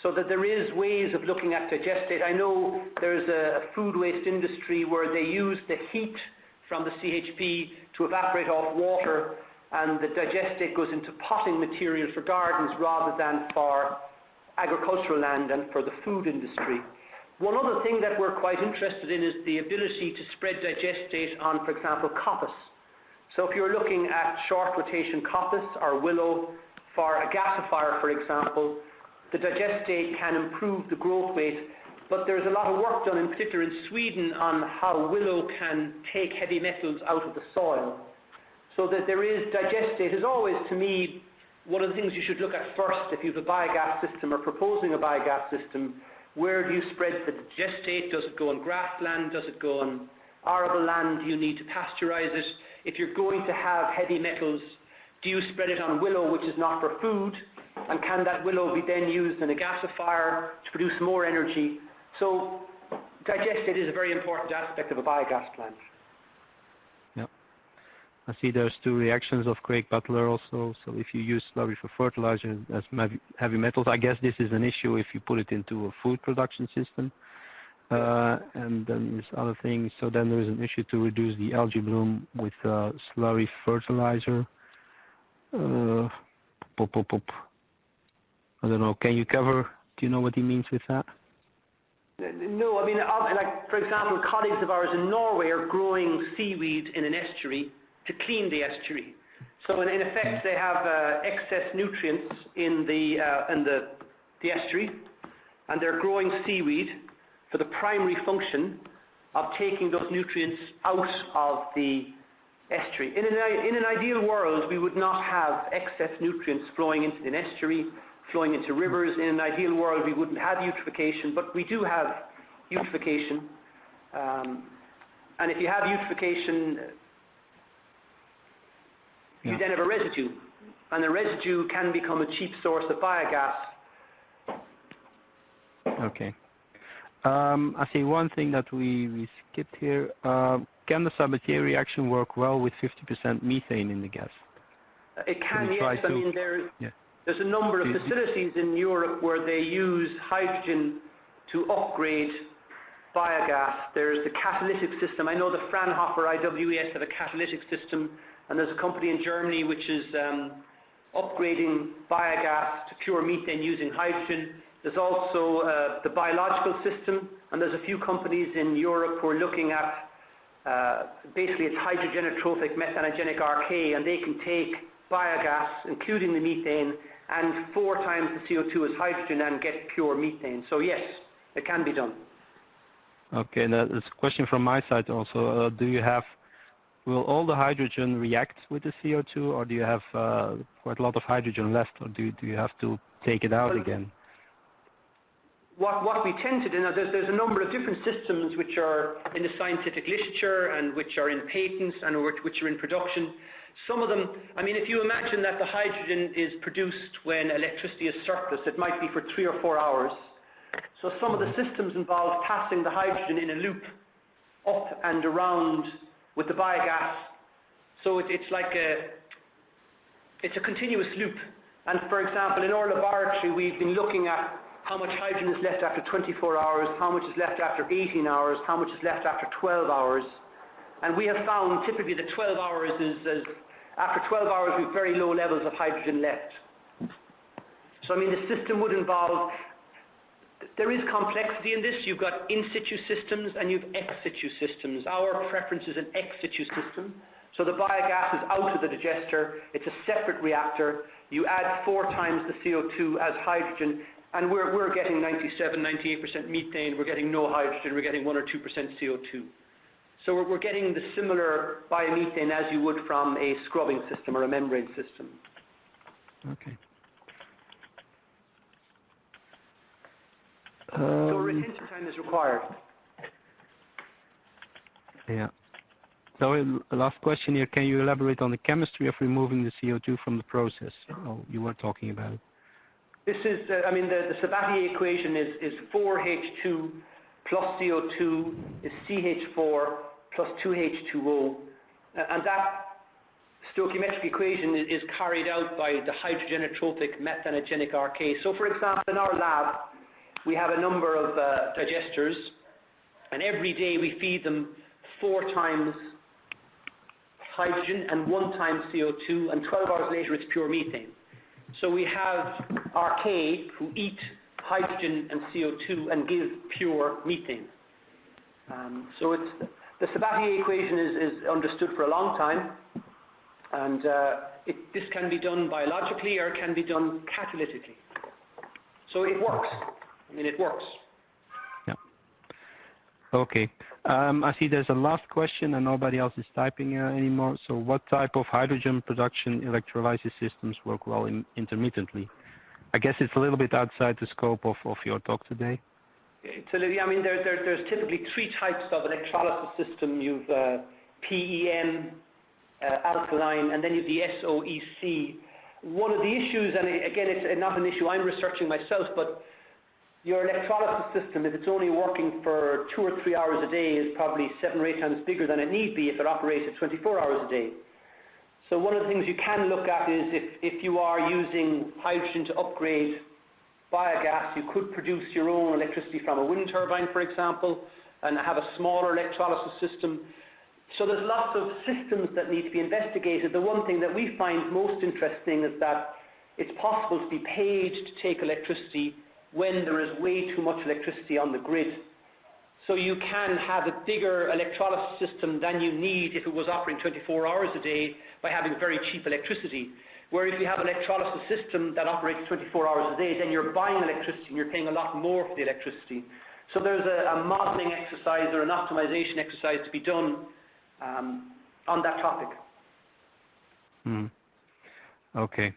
So that there is ways of looking at digestate. I know there's a food waste industry where they use the heat from the CHP to evaporate off water, and the digestate goes into potting material for gardens rather than for agricultural land and for the food industry. One other thing that we're quite interested in is the ability to spread digestate on, for example, coppice. So if you're looking at short rotation coppice or willow for a gasifier, for example, the digestate can improve the growth rate, but there's a lot of work done, in particular in Sweden, on how willow can take heavy metals out of the soil. So that there is, digestate is always, to me, one of the things you should look at first if you have a biogas system or proposing a biogas system. Where do you spread the digestate? Does it go on grassland? Does it go on arable land? Do you need to pasteurize it? If you're going to have heavy metals, do you spread it on willow, which is not for food? And can that willow be then used in a gasifier to produce more energy? So digestate is a very important aspect of a biogas plant. Yeah. I see there's two reactions of Craig Butler also. So if you use slurry for fertilizer as heavy metals, I guess this is an issue if you put it into a food production system. And then there's other things. So then there is an issue to reduce the algae bloom with slurry fertilizer. I don't know, can you cover, do you know what he means with that? No, I mean, like, for example, colleagues of ours in Norway are growing seaweed in an estuary to clean the estuary. So in effect, they have excess nutrients in the estuary, and they're growing seaweed for the primary function of taking those nutrients out of the estuary. In an ideal world, we would not have excess nutrients flowing into the estuary, flowing into rivers. In an ideal world, we wouldn't have eutrophication, but we do have eutrophication. And if you have eutrophication, you then have a residue, and the residue can become a cheap source of biogas. Okay. I see one thing that we skipped here. Can the Sabatier reaction work well with 50% methane in the gas? It can, yes. I mean, there's a number of facilities in Europe where they use hydrogen to upgrade biogas. There's the catalytic system. I know the Fraunhofer IWES have a catalytic system, and there's a company in Germany which is upgrading biogas to pure methane using hydrogen. There's also the biological system, and there's a few companies in Europe who are looking at basically it's hydrogenotrophic methanogenic archaea, and they can take biogas, including the methane, and 4 times the CO2 as hydrogen and get pure methane. So yes, it can be done. Okay, and that's a question from my side also. Will all the hydrogen react with the CO2, or do you have quite a lot of hydrogen left, or do you have to take it out again? What we tend to do, now there's a number of different systems which are in the scientific literature and which are in patents and which are in production. Some of them, I mean, if you imagine that the hydrogen is produced when electricity is surplus, it might be for 3 or 4 hours. So some of the systems involve passing the hydrogen in a loop up and around with the biogas. So it's like it's a continuous loop. And for example, in our laboratory, we've been looking at how much hydrogen is left after 24 hours, how much is left after 18 hours, how much is left after 12 hours. And we have found typically that 12 hours after 12 hours we have very low levels of hydrogen left. So I mean the system would involve, there is complexity in this. You've got in situ systems and you've ex situ systems. Our preference is an ex situ system. So the biogas is out of the digester, it's a separate reactor. You add 4 times the CO2 as hydrogen, and we're getting 97, 98% methane, we're getting no hydrogen, we're getting 1 or 2% CO2. So we're getting the similar biomethane as you would from a scrubbing system or a membrane system. Okay. So retention time is required. Yeah. So last question here, can you elaborate on the chemistry of removing the CO2 from the process? Oh, you were talking about it. This is, I mean, the Sabatier equation is 4H2 plus CO2 is CH4 plus 2H2O. And that stoichiometric equation is carried out by the hydrogenotrophic methanogenic archaea. So for example, in our lab, we have a number of digesters, and every day we feed them 4 times hydrogen and 1 time CO2, and 12 hours later it's pure methane. So we have archaea who eat hydrogen and CO2 and give pure methane. So it's, the Sabatier equation is understood for a long time, and this can be done biologically or it can be done catalytically. So it works. I mean, it works. Yeah. Okay. I see there's a last question and nobody else is typing anymore. So what type of hydrogen production electrolysis systems work well intermittently? I guess it's a little bit outside the scope of your talk today. I mean, there's typically 3 types of electrolysis system. You've PEM, alkaline, and then you've the SOEC. One of the issues, and again, it's not an issue I'm researching myself, but your electrolysis system, if it's only working for 2 or 3 hours a day, is probably 7 or 8 times bigger than it need be if it operated 24 hours a day. So one of the things you can look at is if you are using hydrogen to upgrade biogas, you could produce your own electricity from a wind turbine, for example, and have a smaller electrolysis system. So there's lots of systems that need to be investigated. The one thing that we find most interesting is that it's possible to be paid to take electricity when there is way too much electricity on the grid. So you can have a bigger electrolysis system than you need if it was operating 24 hours a day by having very cheap electricity. Where if you have an electrolysis system that operates 24 hours a day, then you're buying electricity and you're paying a lot more for the electricity. So there's a modeling exercise or an optimization exercise to be done on that topic. Okay.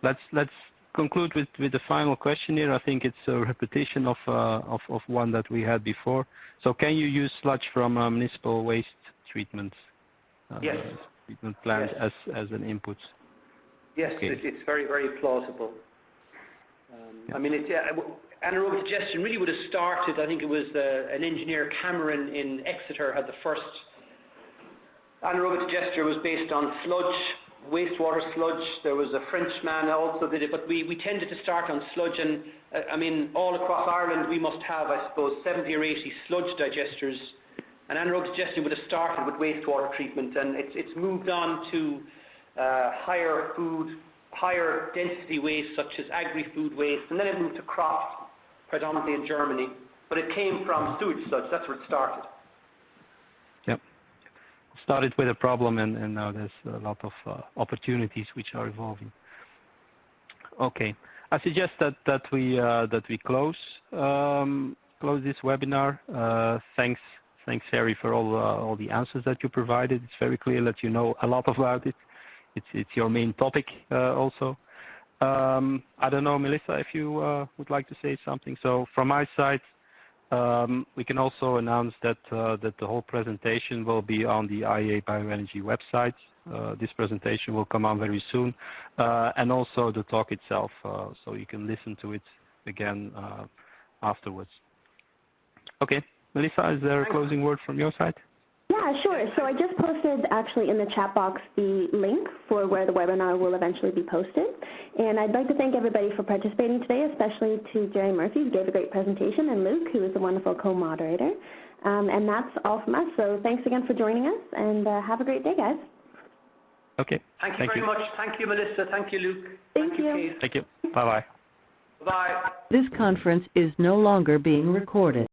Let's conclude with the final question here. I think it's a repetition of one that we had before. So can you use sludge from municipal waste treatment yes. treatment plant yes. as an input? Yes, okay. It's very, very plausible. Yeah. I mean, anaerobic digestion really would have started, I think it was an engineer, Cameron, in Exeter, had the first anaerobic digester was based on sludge, wastewater sludge. There was a Frenchman also did it, but we tended to start on sludge, and I mean, all across Ireland we must have, I suppose, 70 or 80 sludge digesters, and anaerobic digestion would have started with wastewater treatment, and it's moved on to higher density waste such as agri-food waste, and then it moved to crops, predominantly in Germany. But it came from sewage sludge, that's where it started. Yep. Started with a problem, and now there's a lot of opportunities which are evolving. Okay. I suggest that we close this webinar. Thanks, Harry, for all the answers that you provided. It's very clear that you know a lot about it. It's your main topic also. I don't know, Melissa, if you would like to say something. So from my side, we can also announce that the whole presentation will be on the IEA Bioenergy website. This presentation will come on very soon, and also the talk itself, so you can listen to it again afterwards. Okay, Melissa, is there a closing word from your side? Yeah, sure. So I just posted actually in the chat box the link for where the webinar will eventually be posted. And I'd like to thank everybody for participating today, especially to Jerry Murphy, who gave a great presentation, and Luke, who is a wonderful co-moderator. And that's all from us. So thanks again for joining us, and have a great day, guys. Okay. Thank you very much. Thank you, Melissa. Thank you, Luke. Thank you. Kate. Thank you. Bye-bye. Bye. This conference is no longer being recorded.